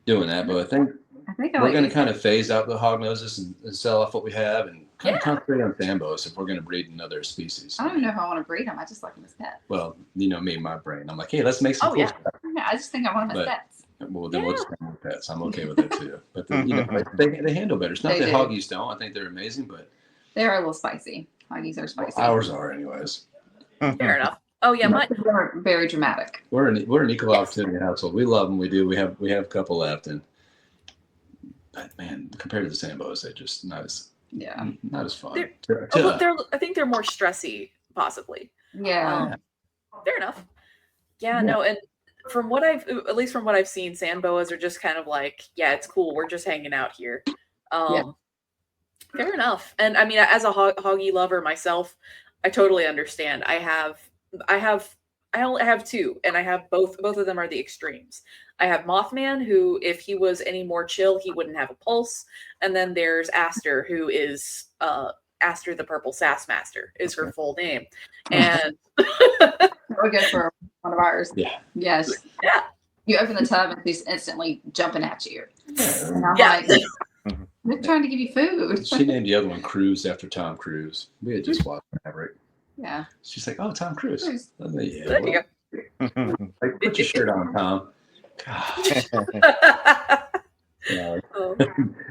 doing that, but I think we're going to kind of phase out the hog noses and sell off what we have and kind of concentrate on Sambos if we're going to breed another species. I don't even know if I want to breed them. I just like them as pets. Well, you know me, my brain. I'm like, hey, let's make some cool stuff. Yeah, I just think I want them as pets. Well, then we'll just have more pets. I'm okay with that too. But they handle better. It's not that hoggies don't. I think they're amazing, but they are a little spicy. Hoggies are spicy. Well, ours are, anyways. Fair enough. Oh yeah, they're very dramatic. We're an equal opportunity household. We love them. We do. We have a couple left, but man, compared to the Sambos, they're just not as fun. I think they're more stressy, possibly. Yeah. Fair enough. Yeah, no, and from what I've seen, Samboas are just kind of like, yeah, it's cool. We're just hanging out here. Fair enough. And I mean, as a hoggy lover myself, I totally understand. I only have two, and I have both of them are the extremes. I have Mothman, who, if he was any more chill, he wouldn't have a pulse. And then there's Aster, who is Aster the Purple Sass Master is her full name. And we're good for one of ours. Yeah. Yes. Yeah. You open the tub and he's instantly jumping at you. And I'm like, we're trying to give you food. She named the other one Cruise after Tom Cruise. We had just watched Maverick. Yeah. She's like, "Oh, Tom Cruise." I'm like, yeah, there you go. Like, put your shirt on, Tom. Gosh.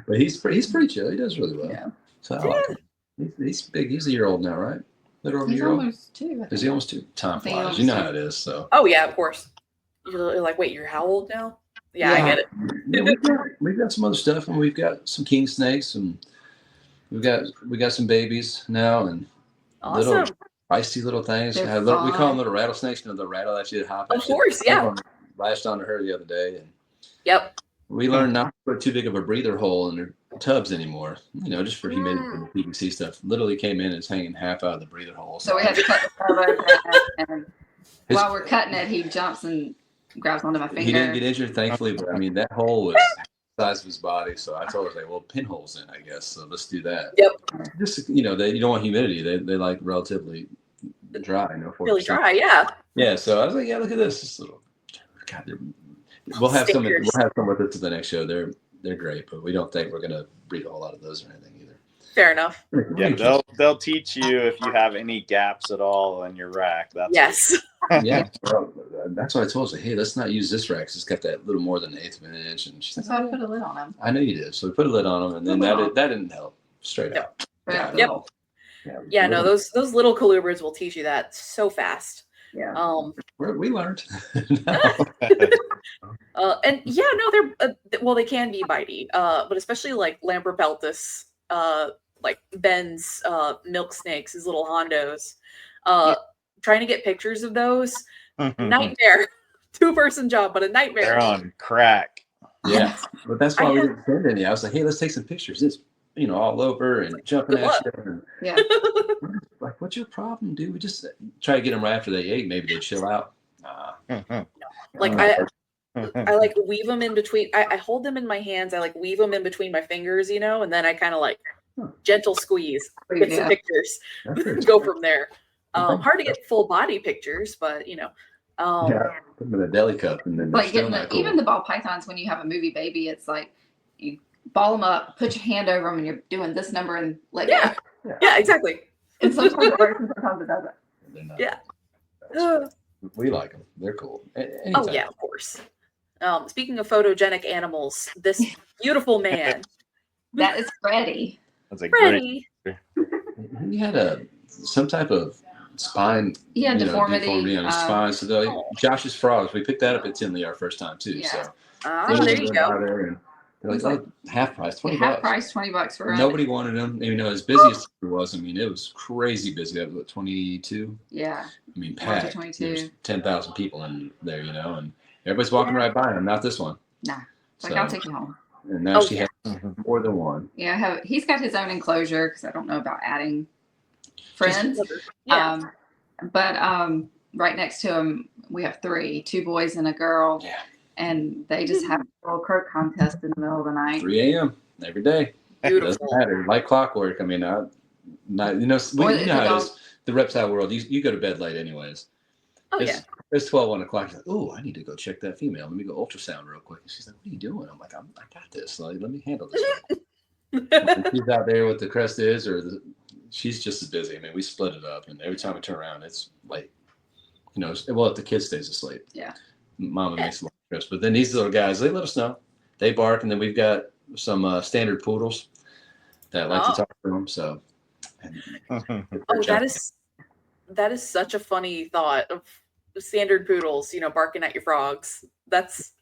But he's pretty chill. He does really well. Yeah. So I like him. He's big. He's a year old now, right? Little over a year old. Almost 2. Is he almost 2? Time flies. You know how it is. So. Oh yeah, of course. You're like, wait, you're how old now? Yeah, I get it. Yeah, we've got some other stuff, and we've got some king snakes, and we got some babies now, and little feisty little things. We call them little rattlesnakes. You know, the rattle that you hop. Of course, yeah. Lashed onto her the other day, and we learned not to put too big of a breather hole in their tubs anymore. You know, just for humidity and the PVC stuff. Literally came in and it's hanging half out of the breather hole. So we had to cut the tub open, and while we're cutting it, he jumps and grabs onto my finger. He didn't get injured, thankfully, but I mean that hole was the size of his body. So I told her, like, well, pinholes in, I guess. So let's do that. Yep. Just you don't want humidity. They like relatively dry. Really dry, yeah. Yeah. So I was like, yeah, look at this little. God, we'll have some with us to the next show. They're great, but we don't think we're gonna breed a whole lot of those or anything either. Fair enough. Yeah, they'll teach you if you have any gaps at all in your rack. Yes. Yeah, well, that's why I told her, hey, let's not use this rack. It's got that little more than an eighth of an inch, and she's like, so I put a lid on them. I know you did. So we put a lid on them, and then that didn't help. Straight up. Yeah. No, those little colubrids will teach you that so fast. Yeah. We learned. And yeah, no, they can be bitey, but especially like Lamprobeltis, like Ben's milk snakes, his little hondos. Trying to get pictures of those, nightmare. 2-person job, but a nightmare. They're on crack. Yeah, but that's why we didn't send any. I was like, hey, let's take some pictures. It's all over and jumping at you. Yeah. Like, what's your problem, dude? We just try to get them right after they ate. Maybe they chill out. Like I like weave them in between. I hold them in my hands. I like weave them in between my fingers, and then I kind of like gentle squeeze, get some pictures, go from there. Hard to get full body pictures, but put them in a deli cup and then like even the ball pythons. When you have a movie baby, it's like you ball them up, put your hand over them, and you're doing this number and let go. Yeah, exactly. And sometimes it works and sometimes it doesn't. Yeah. We like them. They're cool. Anytime. Oh yeah, of course. Speaking of photogenic animals, this beautiful man. That is Freddie. That's a Freddie. great. He had some type of spine. Yeah, deformity on his spine. So Josh's frogs. We picked that up at Tinley our first time too. Yeah. So there you go. They're like, It's like half price, $20. half price, $20 for Nobody wanted them. You know, as busy as it was, I mean, it was crazy busy. That was what, 22? Yeah. I mean, 1 to packed. 22. There's 10,000 people in there, you know, and everybody's walking right by them. Not this one. Nah. It's like, I'll take you home. And now she yeah. has more than one. Yeah, he's got his own enclosure because I don't know about adding friends. Yeah. But right next to him, we have 2 boys and a girl. Yeah. And they just have a little croak contest in the middle of the night. 3 a.m. every day. Beautiful. Doesn't matter. Like clockwork. I mean, you know, you know how it is. The reptile world, you go to bed late anyways. Oh, yeah. It's 12, 1 o'clock. She's like, oh, I need to go check that female. Let me go ultrasound real quick. And she's like, what are you doing? I'm like, I got this. Like, let me handle this. She's out there with the crest is, she's just as busy. I mean, we split it up, and every time we turn around, it's like, you know, well, if the kid stays asleep. Yeah. Mama makes a lot of crest. But then these little guys, they let us know. They bark, and then we've got some standard poodles that like to talk to them. So, that is such a funny thought of standard poodles, you know, barking at your frogs. That's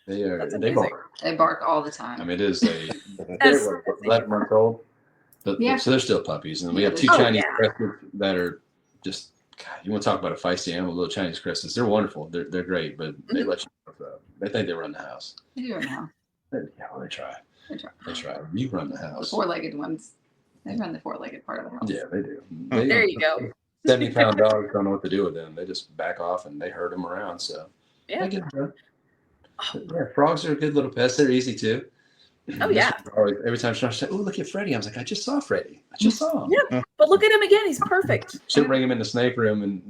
they amazing. bark. They bark all the time. I mean, it is they're 11 months old. But, so they're still puppies. And we have 2 Chinese crested that are just, God, you want to talk about a feisty animal, little Chinese crested. They're wonderful. They're great, but they let you they think they run the house. They do run the house. Yeah, well, they try. They try. You run the house. The 4-legged ones. They run the 4-legged part of the house. Yeah, they do. There you go. 70-pound dogs don't know what to do with them. They just back off and they herd them around. So yeah. Yeah, frogs are good little pets. They're easy too. Oh yeah. Every time she said, "Oh, look at Freddie," I was like, "I just saw Freddie. I just saw him." Yeah, but look at him again. He's perfect. She'll bring him in the snake room and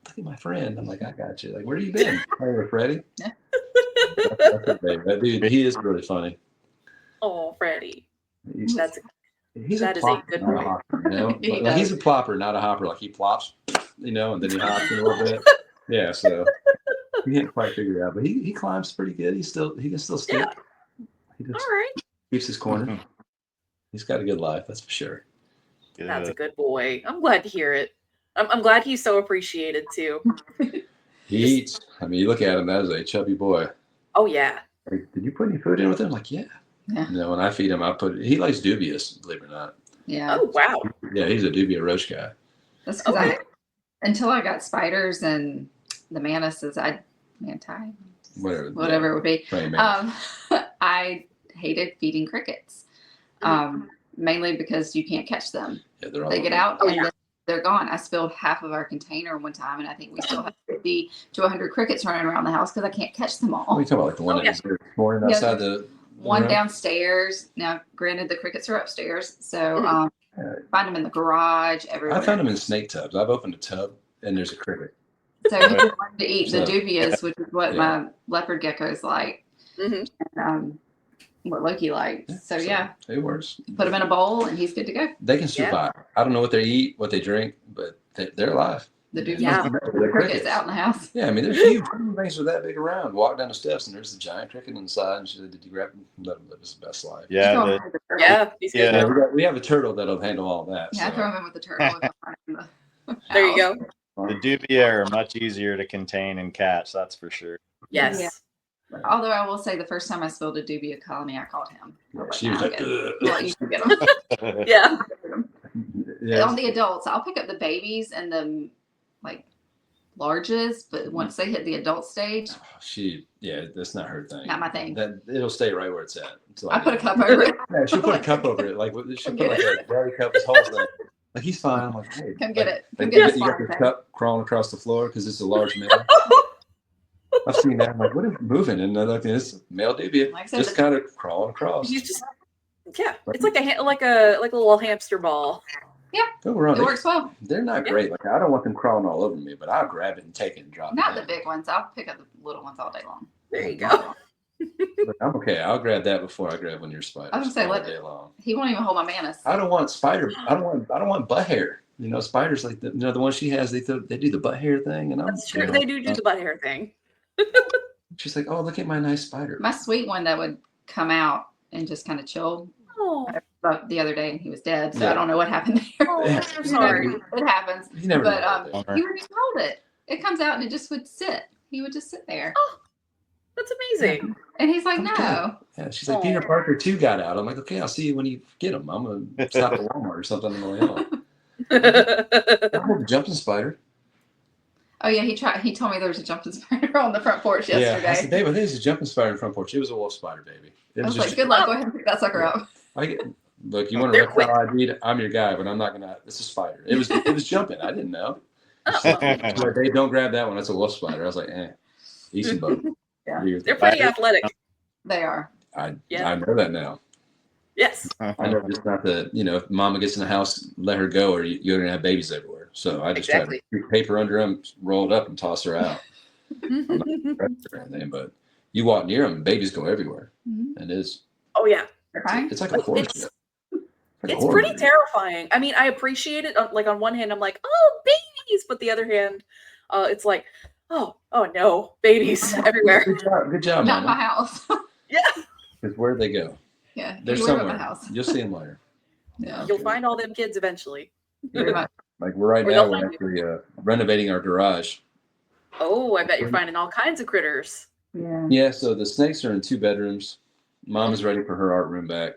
look at my friend. I'm like, "I got you." Like, where you been? Playing with Freddie. Yeah. That's that dude. He is really funny. Oh, Freddie. He's that a is a good boy. Hopper, you know? Like, he's a plopper, not a hopper. Like he plops, you know, and then he hops a little bit. Yeah, so we can't quite figure it out, but he climbs pretty good. He can still stick. Yeah. He just All right. keeps his corner. He's got a good life, that's for sure. That's a good boy. I'm glad to hear it. I'm glad he's so appreciated too. He eats. I mean, you look at him as a chubby boy. Oh yeah. Like, did you put any food in with him? I'm like, yeah. Yeah. You know, when I feed him, he likes dubious, believe it or not. Yeah. Oh wow. Yeah, he's a dubia roach guy. That's because until I got spiders and the manises, manti, whatever it would be. I hated feeding crickets, mainly because you can't catch them. Yeah, they get out and then they're gone. I spilled half of our container one time, and I think we still have 50 to 100 crickets running around the house because I can't catch them all. What are you talking about? Like the one that was this morning outside the one downstairs. Now, granted, the crickets are upstairs, so find them in the garage, everywhere. I found them in snake tubs. I've opened a tub and there's a cricket. So he just wanted to eat the dubious, which is what my leopard geckos like, and what Loki likes. So it works. Put them in a bowl and he's good to go. They can survive. I don't know what they eat, what they drink, but they're alive. The crickets out in the house. Yeah, I mean they're huge. Things are that big around. Walk down the steps and there's the giant cricket inside. And she said, "Did you grab him? Let him live his best life." Yeah, we have a turtle that'll handle all that. Yeah, I throw him in with the turtle. There you go. The dubia are much easier to contain and catch. That's for sure. Yes. Yeah. Although I will say, the first time I spilled a dubia colony, I caught him. She was like, you can get them. Yeah. On the adults, I'll pick up the babies and the larges, but once they hit the adult stage, that's not her thing. Not my thing. That it'll stay right where it's at. I put a cup over it. Yeah, she'll put a cup over it. Like she'll put like a dairy cup with holes in it. Like he's fine. I'm like, hey, come get it. You got the cup crawling across the floor because it's a large male. I've seen that. I'm like, what is moving? And it's male dubia, just kind of crawling across. You just, it's like a little hamster ball. Yeah, it works well. They're not great. Like I don't want them crawling all over me, but I'll grab it and take it and drop it. Not the big ones. I'll pick up the little ones all day long. There you go. But I'm okay. I'll grab that before I grab one of your spiders. I was gonna say, all day long. He won't even hold my mantis. I don't want spider. I don't want butt hair. You know, spiders like the one she has. They do the butt hair thing, and that's true. They do the butt hair thing. She's like, oh, look at my nice spider. My sweet one that would come out and just kind of chill. The other day, and he was dead, so I don't know what happened there. I'm sorry. It happens. You never he would just hold it. It comes out and it just would sit. He would just sit there. Oh, That's amazing. And he's like, Okay. no. Yeah, she's like, Aw. Peter Parker 2 got out. I'm like, okay, I'll see you when you get him. I'm going to stop at Walmart or something on the way home. I hold the jumping spider. Oh yeah, he told me there was a jumping spider on the front porch yesterday. Yeah, I said, Dave, I think there's a jumping spider in the front porch. It was a wolf spider, baby. It I was just, like, good luck. Go ahead and pick that sucker up. look, you want a They're reptile ID? I'm your guy, but I'm not going to. It's a spider. It was jumping. I didn't know. She's like, Dave, don't grab that one. That's a wolf spider. I was like, easy boat. Yeah. They're pretty athletic. They are. I know that now. Yes. I know just not to, if mama gets in the house, let her go, or you're going to have babies everywhere. So I just try to put paper under them, roll it up, and toss her out. I'm not or anything, but you walk near them, babies go everywhere. Mm-hmm. And it's Right? it's like a horror show. It's pretty terrifying. I mean, I appreciate it. Like on one hand, I'm like, oh, babies, but the other hand, it's like, oh no, babies everywhere. Good job, Not Mama. my house. Yeah. Because where'd they go? Yeah. They're you live somewhere. at my house. You'll see them later. Yeah. You'll find all them kids eventually. Pretty much. Like we're Or actually renovating our garage. Oh, I bet you're finding all kinds of critters. Yeah. Yeah, so the snakes are in 2 bedrooms. Mom is ready for her art room back.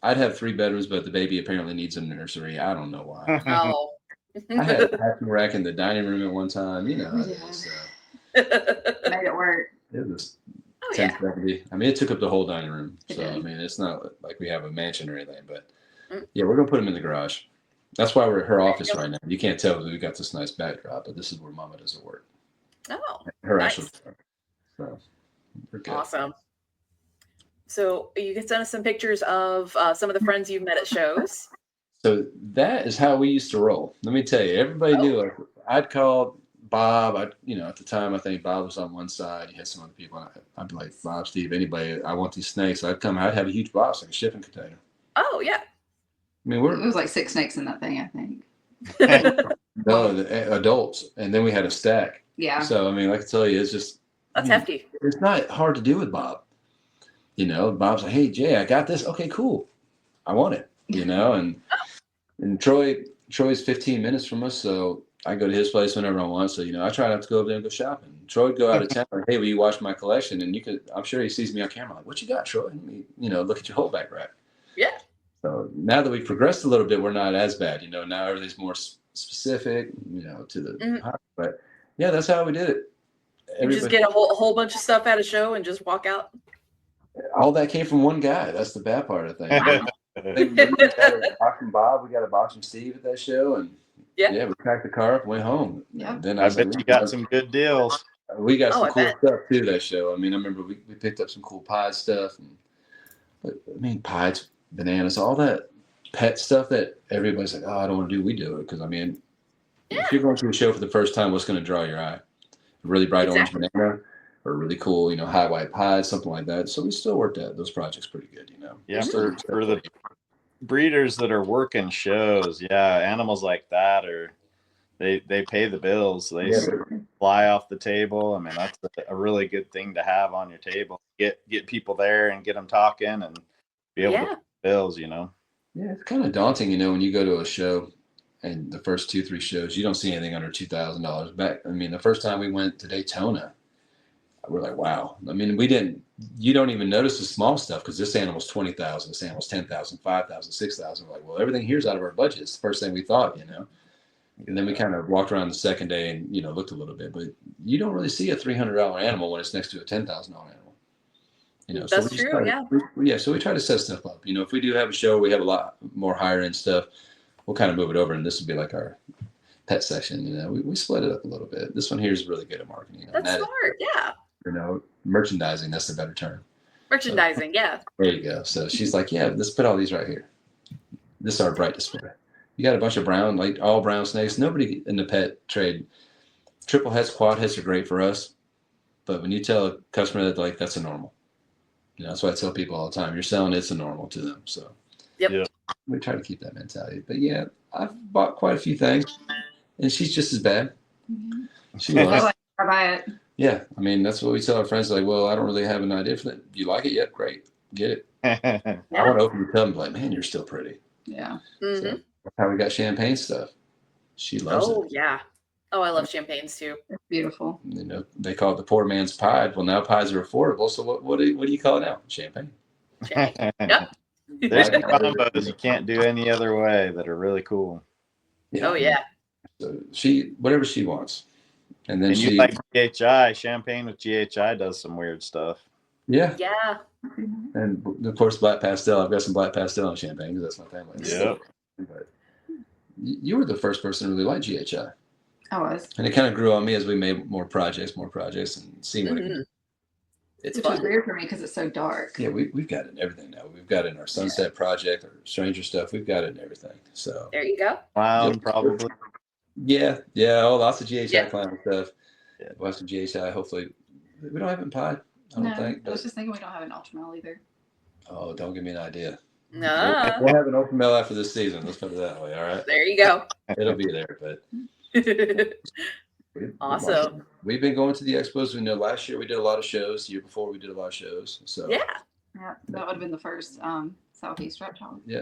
I'd have 3 bedrooms, but the baby apparently needs a nursery. I don't know why. Oh. I had a packing rack in the dining room at one time. You know how it is. Made it work. It was Oh, yeah. 1070. I mean, it took up the whole dining room. It So, did. I mean, it's not like we have a mansion or anything. But, yeah, we're going to put them in the garage. That's why we're at her office right now. You can't tell that we got this nice backdrop, but this is where Mama does her work. Oh, Her nice. actual work. So, we're good. Awesome. So you can send us some pictures of some of the friends you've met at shows. So that is how we used to roll. Let me tell you, everybody knew. Like, I'd call Bob. At the time, I think Bob was on one side. You had some other people. I'd be like, Bob, Steve, anybody. I want these snakes. I'd have a huge box, like a shipping container. Oh yeah. I mean, It was like 6 snakes in that thing, I think. no, the adults, and then we had a stack. Yeah. So I mean, like I tell you, it's just That's hefty. It's not hard to do with Bob. Bob's like, hey Jay, I got this. Okay, cool. I want it. And Troy's 15 minutes from us, so I go to his place whenever I want. So I try not to go over there and go shopping. Troy would go out of town, like, hey, will you watch my collection? And I'm sure he sees me on camera, like, what you got, Troy? And look at your whole back rack. Yeah. So now that we've progressed a little bit, we're not as bad. Now everything's more specific, to the. But yeah, that's how we did it. You just get a whole bunch of stuff at a show and just walk out. All that came from one guy. That's the bad part, I think. We got a box from Bob. We got a box from Steve at that show, and we packed the car up, and went home. Yeah. Then I bet you got some good deals. We got some cool bet. stuff too that show. I mean, I remember we picked up some cool pie stuff, pies, bananas, all that pet stuff that everybody's like, oh, I don't want to do. We do it because if you're going to a show for the first time, what's going to draw your eye? A really bright orange banana, or a really cool, high white pie, something like that. So we still worked at those projects pretty good, Yeah, for the breeders that are working shows, animals like that they pay the bills. They fly off the table. I mean, that's a really good thing to have on your table. Get people there and get them talking and be able to pay the bills. Yeah, it's kind of daunting, when you go to a show. And the first 2-3 shows, you don't see anything under $2,000 back. I mean, the first time we went to Daytona, we're like, wow. I mean, you don't even notice the small stuff because this animal's $20,000, this animal's $10,000, $5,000, $6,000. We're like, well, everything here's out of our budget. It's the first thing we thought, And then we kind of walked around the second day and, looked a little bit. But you don't really see a $300 animal when it's next to a $10,000 animal. That's true, yeah. So we try to set stuff up. If we do have a show, we have a lot more higher end stuff. We'll kind of move it over, and this will be like our pet section. We split it up a little bit. This one here is really good at marketing. That's smart, yeah. Merchandising, that's the better term. Merchandising, yeah. There you go. So she's like, yeah, let's put all these right here. This is our bright display. You got a bunch of brown, like all brown snakes. Nobody in the pet trade, triple heads, quad heads are great for us. But when you tell a customer that, that's a normal. That's why I tell people all the time, you're selling it's a normal to them. So Yep. we try to keep that mentality. But yeah, I've bought quite a few things, and she's just as bad. Mm-hmm. She was. I buy it. Yeah, I mean, that's what we tell our friends. Like, well, I don't really have an idea for that. You like it? Yep, great. Get it. I want to open the tub and be like, man, you're still pretty. Yeah. Mm-hmm. So that's how we got champagne stuff. She loves it. Oh, yeah. Oh, I love champagnes too. It's beautiful. You know, they call it the poor man's pie. Well, now pies are affordable. So what do you call it now? Champagne. Yep. There's combos you can't do any other way that are really cool. Yeah. Oh yeah. So whatever she wants. And then And you like GHI, champagne with GHI does some weird stuff. Yeah. Yeah. And of course, black pastel. I've got some black pastel and champagne because that's my family. Yeah. But you were the first person to really like GHI. I was. And it kind of grew on me as we made more projects, and seeing what it can do. It's Which was fun. weird for me because it's so dark. Yeah, we've got it in everything now. We've got it in our Sunset project, our Stranger stuff. We've got it in everything. So There you go. Clown, probably. Yeah. Oh, lots of GHI clown stuff. Yeah. We'll have some GHI. Hopefully, we don't have it in pod. I don't think. I was just thinking we don't have an ultramel either. Oh, don't give me an idea. Nah. We'll have an open mail after this season. Let's put it that way. All right. There you go. It'll be there, but. Awesome. We've been going to the expos. We know last year we did a lot of shows. The year before we did a lot of shows. So Yeah. Yeah, that would have been the first Southeast Reptile. yeah,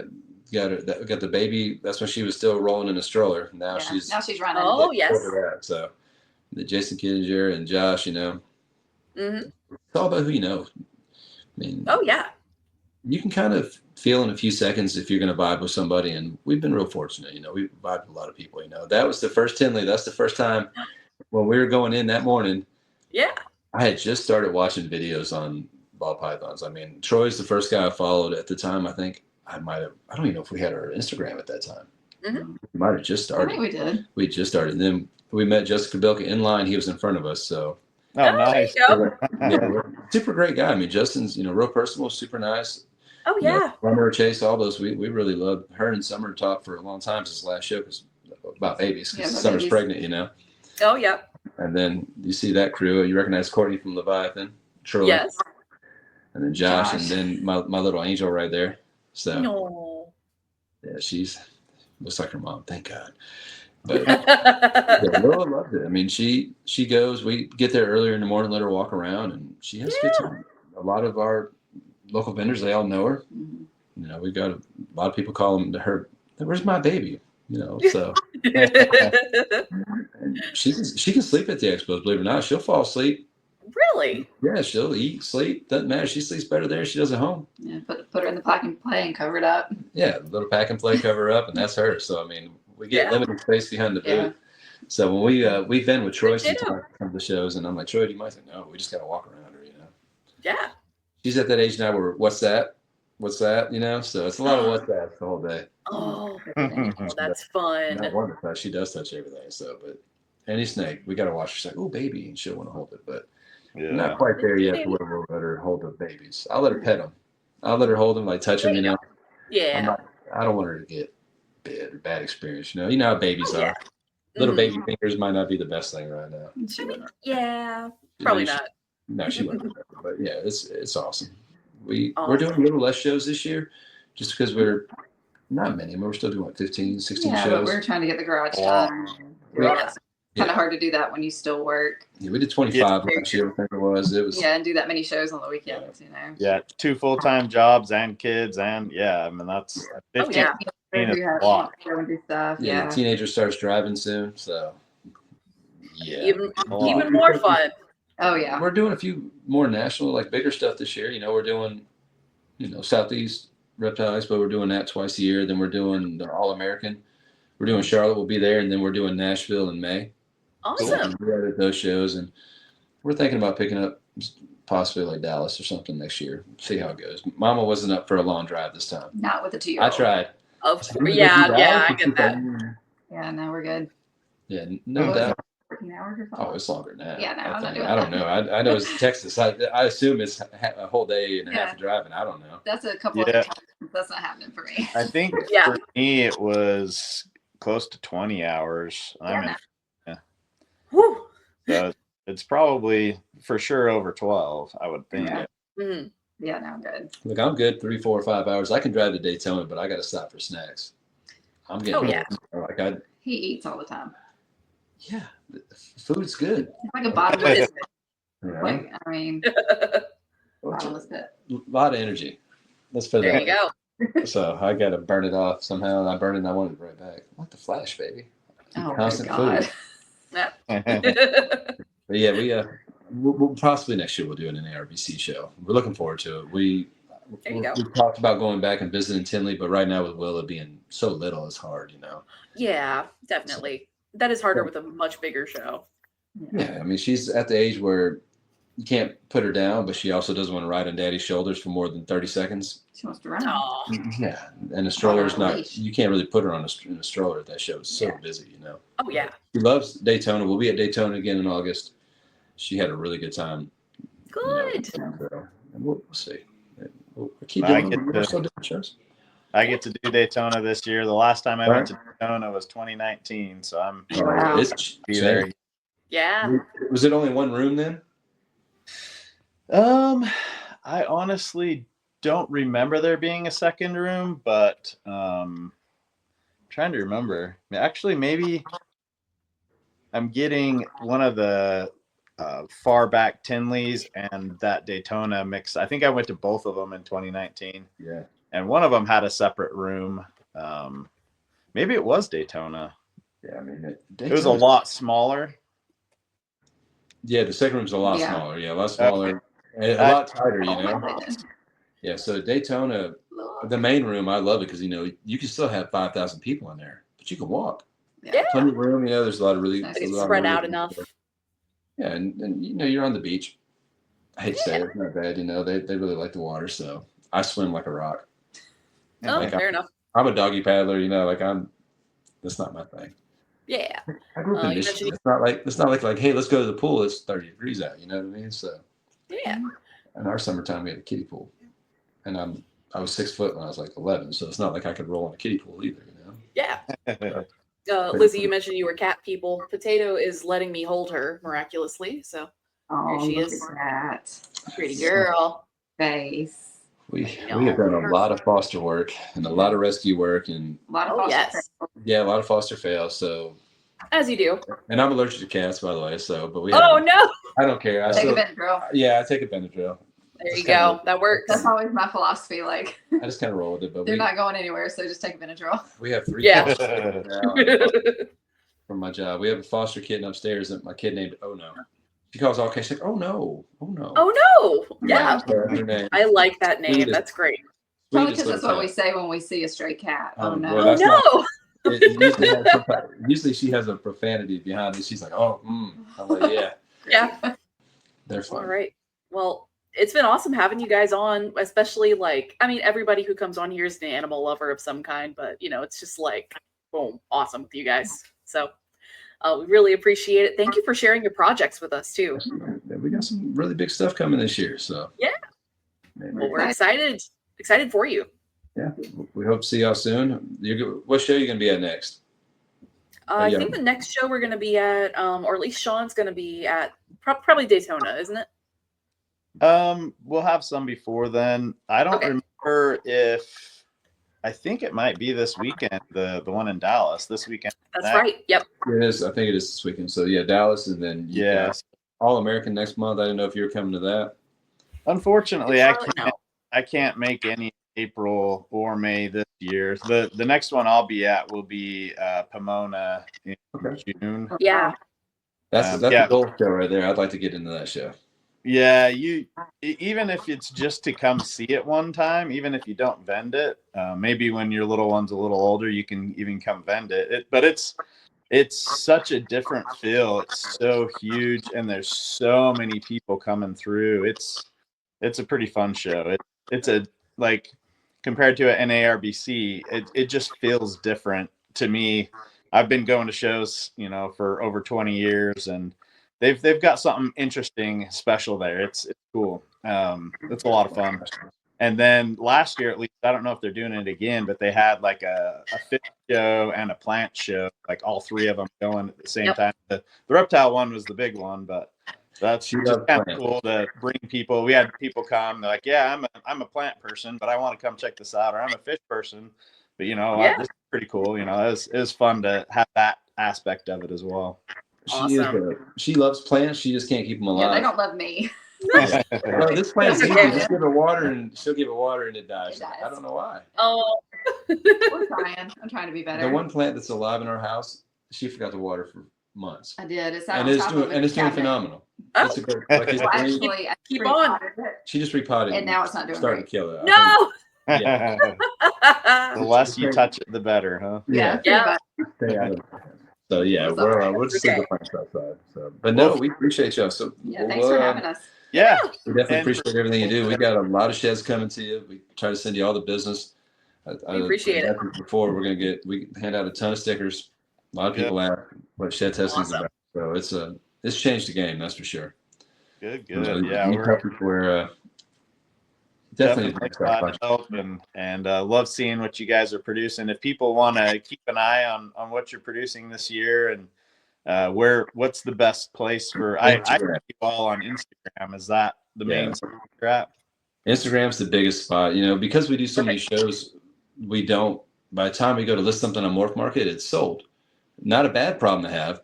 we got the baby. That's when she was still rolling in a stroller. Now she's running. Oh yes. over that. So the Jason Kittinger and Josh, you know, Mm-hmm. it's all about who you know. I mean, Oh yeah. you can kind of feel in a few seconds if you're going to vibe with somebody, and we've been real fortunate. You know, we vibed with a lot of people. You know, that was the first Tinley. That's the first time when we were going in that morning. Yeah. I had just started watching videos on ball pythons. I mean, Troy's the first guy I followed at the time. I think I don't even know if we had our Instagram at that time. Mm-hmm. We might have just I started. think we did. We just started. And then we met Jessica Bilka in line. He was in front of us. So Oh, nice. There you go. yeah, super great guy. I mean, Justin's, you know, real personable, super nice. Oh You know, yeah. Summer, Chase, all those. We really loved her and Summer talked for a long time since last show because about babies. Yeah, about Summer's babies. pregnant, you know. Oh yeah. And then you see that crew. You recognize Courtney from Leviathan, Troy, Yes. and then Josh, and then my little angel right there. So No. yeah, she's looks like her mom. Thank God. But yeah, Laura loved it. I mean, she goes. We get there earlier in the morning, let her walk around, and she has a good time. A lot of our local vendors, they all know her. Mhm. You know, we've got a lot of people call them to her. Where's my baby? You know, so and she can sleep at the expos. Believe it or not, she'll fall asleep. Really? Yeah, she'll eat, sleep. Doesn't matter. She sleeps better there than she does at home. Yeah, put her in the pack and play and cover it up. Yeah, little pack and play, cover up, and that's her. So I mean, we get limited space behind the booth. Yeah. So when we've been with Troy Good to sometimes at the shows, and I'm like, Troy, do you mind? He's like, no, we just gotta walk around her, you know. Yeah. She's at that age now where what's that? What's that? You know, so it's a lot of what's that the whole day. Oh, that's fun. Not one to touch. She does touch everything. So, but any snake, we gotta watch her. She's like, oh, baby, and she'll want to hold it, but not quite there yet. To where we'll let her hold the babies. I'll let her pet them. I'll let her hold them, like touch them. You know. Yeah. I don't want her to get bad experience. You know how babies are. Little Mhm. baby fingers might not be the best thing right now. She wouldn't. Yeah. Probably not. No, she wouldn't. But yeah, it's awesome. We're doing a little less shows this year, just because we're not many. I mean, we're still doing 15, 16 Yeah, but shows. we're trying to get the garage done. Yeah. Kind of hard to do that when you still work. Yeah, we did 25 last year. I think it was. Yeah, and do that many shows on the weekends, you know. Yeah, 2 full-time jobs and kids, and I mean that's 15 yeah. is a lot. Go and do stuff. The Yeah. teenager starts driving soon, so yeah. Even more fun. Oh yeah. We're doing a few more national, like bigger stuff this year. You know, we're doing, Southeast Reptile Expo. We're doing that twice a year. Then we're doing the All American. We're doing Charlotte. We'll be there, and then we're doing Nashville in May. Awesome. We're at those shows, and we're thinking about picking up possibly like Dallas or something next year. See how it goes. Mama wasn't up for a long drive this time. Not with a 2-year-old. I tried. Yeah, I get that. Yeah, no, we're good. Yeah, no doubt. 14 hours or Oh, something. it's longer than that. Yeah, no, I'm not doing I don't know. I know it's Texas. I assume it's a whole day and a half of driving. I don't know. That's a couple of times. That's not happening for me. I think for me it was close to 20 hours. Whew. So it's probably for sure over 12, I would think. Yeah. Mhm. Yeah, no, I'm good. Look, I'm good 3, 4, or 5 hours. I can drive to Daytona, but I got to stop for snacks. I'm getting He eats all the time. Yeah, food's good. It's like a bottomless pit. Yeah. Like, I mean, bottomless pit. A lot of energy. Let's put it There that you go. way. So I got to burn it off somehow. And I burned it and I wanted it right back. I want the flash, baby. Oh, Constant my God. food. Yeah. But yeah, we'll possibly next year we'll do an ARBC show. We're looking forward to it. We talked about going back and visiting Tinley, but right now with Willa being so little, it's hard, Yeah, definitely. That is harder with a much bigger show. Yeah, I mean, she's at the age where you can't put her down, but she also doesn't want to ride on daddy's shoulders for more than 30 seconds. She wants to run. Yeah, and a stroller is not, you can't really put her in a stroller at that show. It's so busy, Oh, yeah. She loves Daytona. We'll be at Daytona again in August. She had a really good time. Good. And we'll see. We'll keep doing different shows. I get to do Daytona this year. The last time I went to Daytona was 2019, so I'm It's be there. Yeah. Was it only one room then? I honestly don't remember there being a second room, but trying to remember. Actually, maybe I'm getting one of the far back Tinleys and that Daytona mix. I think I went to both of them in 2019. Yeah. And one of them had a separate room. Maybe it was Daytona. Yeah, I mean, it was a lot smaller. Yeah, the second room's a lot smaller. Yeah, a lot smaller. And a lot tighter, Yeah, so Daytona, the main room, I love it because, you can still have 5,000 people in there, but you can walk. Yeah. Plenty of room, there's a lot of really... It's spread out enough. Yeah, and you're on the beach. I hate to say it, it's not bad, they really like the water, so I swim like a rock. Oh, fair enough. I'm a doggy paddler, that's not my thing. Yeah. I grew up in Michigan. It's not like, hey, let's go to the pool. It's 30 degrees out. You know what I mean? So yeah. In our summertime, we had a kiddie pool, and I was 6 foot when I was like 11. So it's not like I could roll in a kiddie pool either. Yeah. Lizzie, you mentioned you were cat people. Potato is letting me hold her miraculously. So here she is. That pretty girl. Face. We have done a lot of foster work and a lot of rescue work and a lot of foster a lot of foster fails. So as you do. And I'm allergic to cats, by the way. So, but we. Oh no! I don't care. Take a Benadryl. Yeah, I take a Benadryl. There you go. That works. That's always my philosophy. Like I just kind of roll with it. But they're not going anywhere, so just take a Benadryl. We have 3 cats from my job. We have a foster kitten upstairs that my kid named Oh No. She calls all cats. She's like, oh no. Oh no. Yeah. I like that name. Sweetest. That's great. Probably because that's what we say when we see a stray cat. Oh no. Well, no. Usually she has a profanity behind it. She's like, oh, I'm like, yeah. Yeah. They're fun. All right. Well, it's been awesome having you guys on, especially everybody who comes on here is an animal lover of some kind, but it's just boom, awesome with you guys. So we really appreciate it. Thank you for sharing your projects with us too. We got some really big stuff coming this year. So yeah. Well, we're excited for you. Yeah, we hope to see y'all soon. What show are you going to be at next? I think the next show we're going to be at, or at least Sean's going to be at, probably Daytona, isn't it? We'll have some before then. I don't remember if, I think it might be this weekend, the one in Dallas this weekend. That's right. Yep. It is. I think it is this weekend. So yeah, Dallas, and then All American next month. I didn't know if you were coming to that. Unfortunately, I can't make any April or May this year. The next one I'll be at will be Pomona in June. Yeah. That's a gold show right there. I'd like to get into that show. Yeah, even if it's just to come see it one time, even if you don't vend it, maybe when your little one's a little older, you can even come vend it. But it's such a different feel. It's so huge, and there's so many people coming through. It's a pretty fun show. It's a compared to an ARBC, it just feels different to me. I've been going to shows, for over 20 years, and they've got something interesting, special there. It's cool. It's a lot of fun. And then last year, at least, I don't know if they're doing it again, but they had a fish show and a plant show, all 3 of them going at the same time. The reptile one was the big one, but that's just kind of cool to bring people. We had people come. They're like, yeah, I'm a plant person, but I want to come check this out. Or I'm a fish person, but this is pretty cool. It was fun to have that aspect of it as well. Awesome. She loves plants. She just can't keep them alive. Yeah, they don't love me. This plant's easy. Just give it water, and she'll give it water, and it dies. I don't know why. Oh. We're trying. I'm trying to be better. The one plant that's alive in our house, she forgot to water for months. I did. It's And on it's top doing of the and it's doing cabinet. phenomenal. Oh. It's a great, like it's Well, green. actually, I Keep repotted it, She just repotted and now it's not doing starting great. to kill it. I No. Yeah. The less you touch it, the better, huh? Yeah. pretty Yeah. much. Stay out of it. So yeah, That's we're just okay. the plants outside. So, but no, we appreciate y'all. So Yeah, thanks for having us. Yeah. we definitely And appreciate everything you do. We got a lot of sheds coming to you. We try to send you all the business. We appreciate it. Before we hand out a ton of stickers. A lot of people ask what shed testing is Awesome. about. So it's changed the game, that's for sure. Good. Yeah, Yeah, we're definitely glad to help and love seeing what you guys are producing. If people want to keep an eye on what you're producing this year and what's the best place for I see you all on Instagram. Is that the main spot you're at? Instagram's the biggest spot, because we do so many shows, we don't, by the time we go to list something on Morph Market, it's sold. Not a bad problem to have,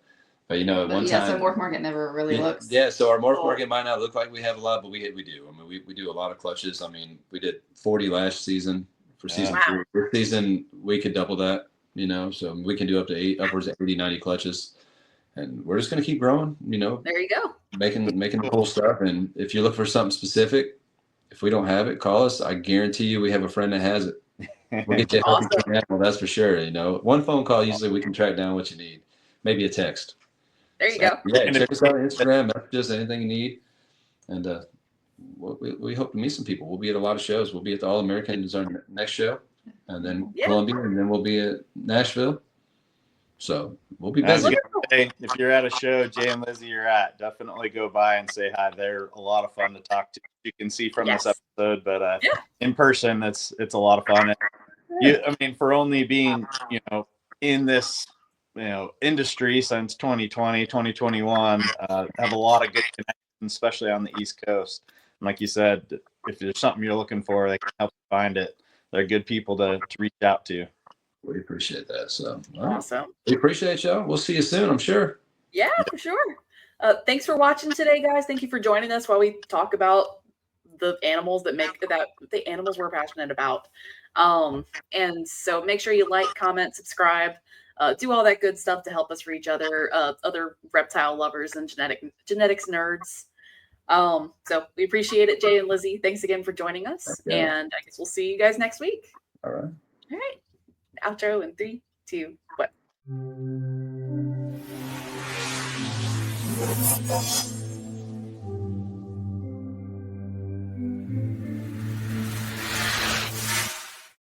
but at one time. So Morph Market never really looks. Yeah, so our Morph Market might not look like we have a lot, but we do. I mean, we do a lot of clutches. I mean, we did 40 last season for season 3. This season, we could double that, so we can do upwards of 80, 90 clutches. And we're just going to keep growing, There you go. making cool stuff. And if you look for something specific, if we don't have it, call us. I guarantee you we have a friend that has it. We'll get you a healthy animal, that's for sure. One phone call, usually we can track down what you need. Maybe a text. There you go. Yeah, check us out on Instagram, messages, anything you need. And we hope to meet some people. We'll be at a lot of shows. We'll be at the All American is our next show, and then Columbia, and then we'll be at Nashville. So we'll be busy. If you're at a show, Jay and Lizzie you're at, definitely go by and say hi. They're a lot of fun to talk to. You can see from this episode, but in person, it's a lot of fun. For only being in this industry since 2020, 2021, have a lot of good connections, especially on the East Coast. And like you said, if there's something you're looking for, they can help you find it. They're good people to reach out to. We appreciate that. So awesome. We appreciate y'all. We'll see you soon, I'm sure. Yeah, for sure. Thanks for watching today, guys. Thank you for joining us while we talk about the animals the animals we're passionate about. And so make sure you like, comment, subscribe, do all that good stuff to help us reach other reptile lovers and genetics nerds. So we appreciate it, Jay and Lizzie. Thanks again for joining us. And I guess we'll see you guys next week. All right. Outro in 3, 2, 1.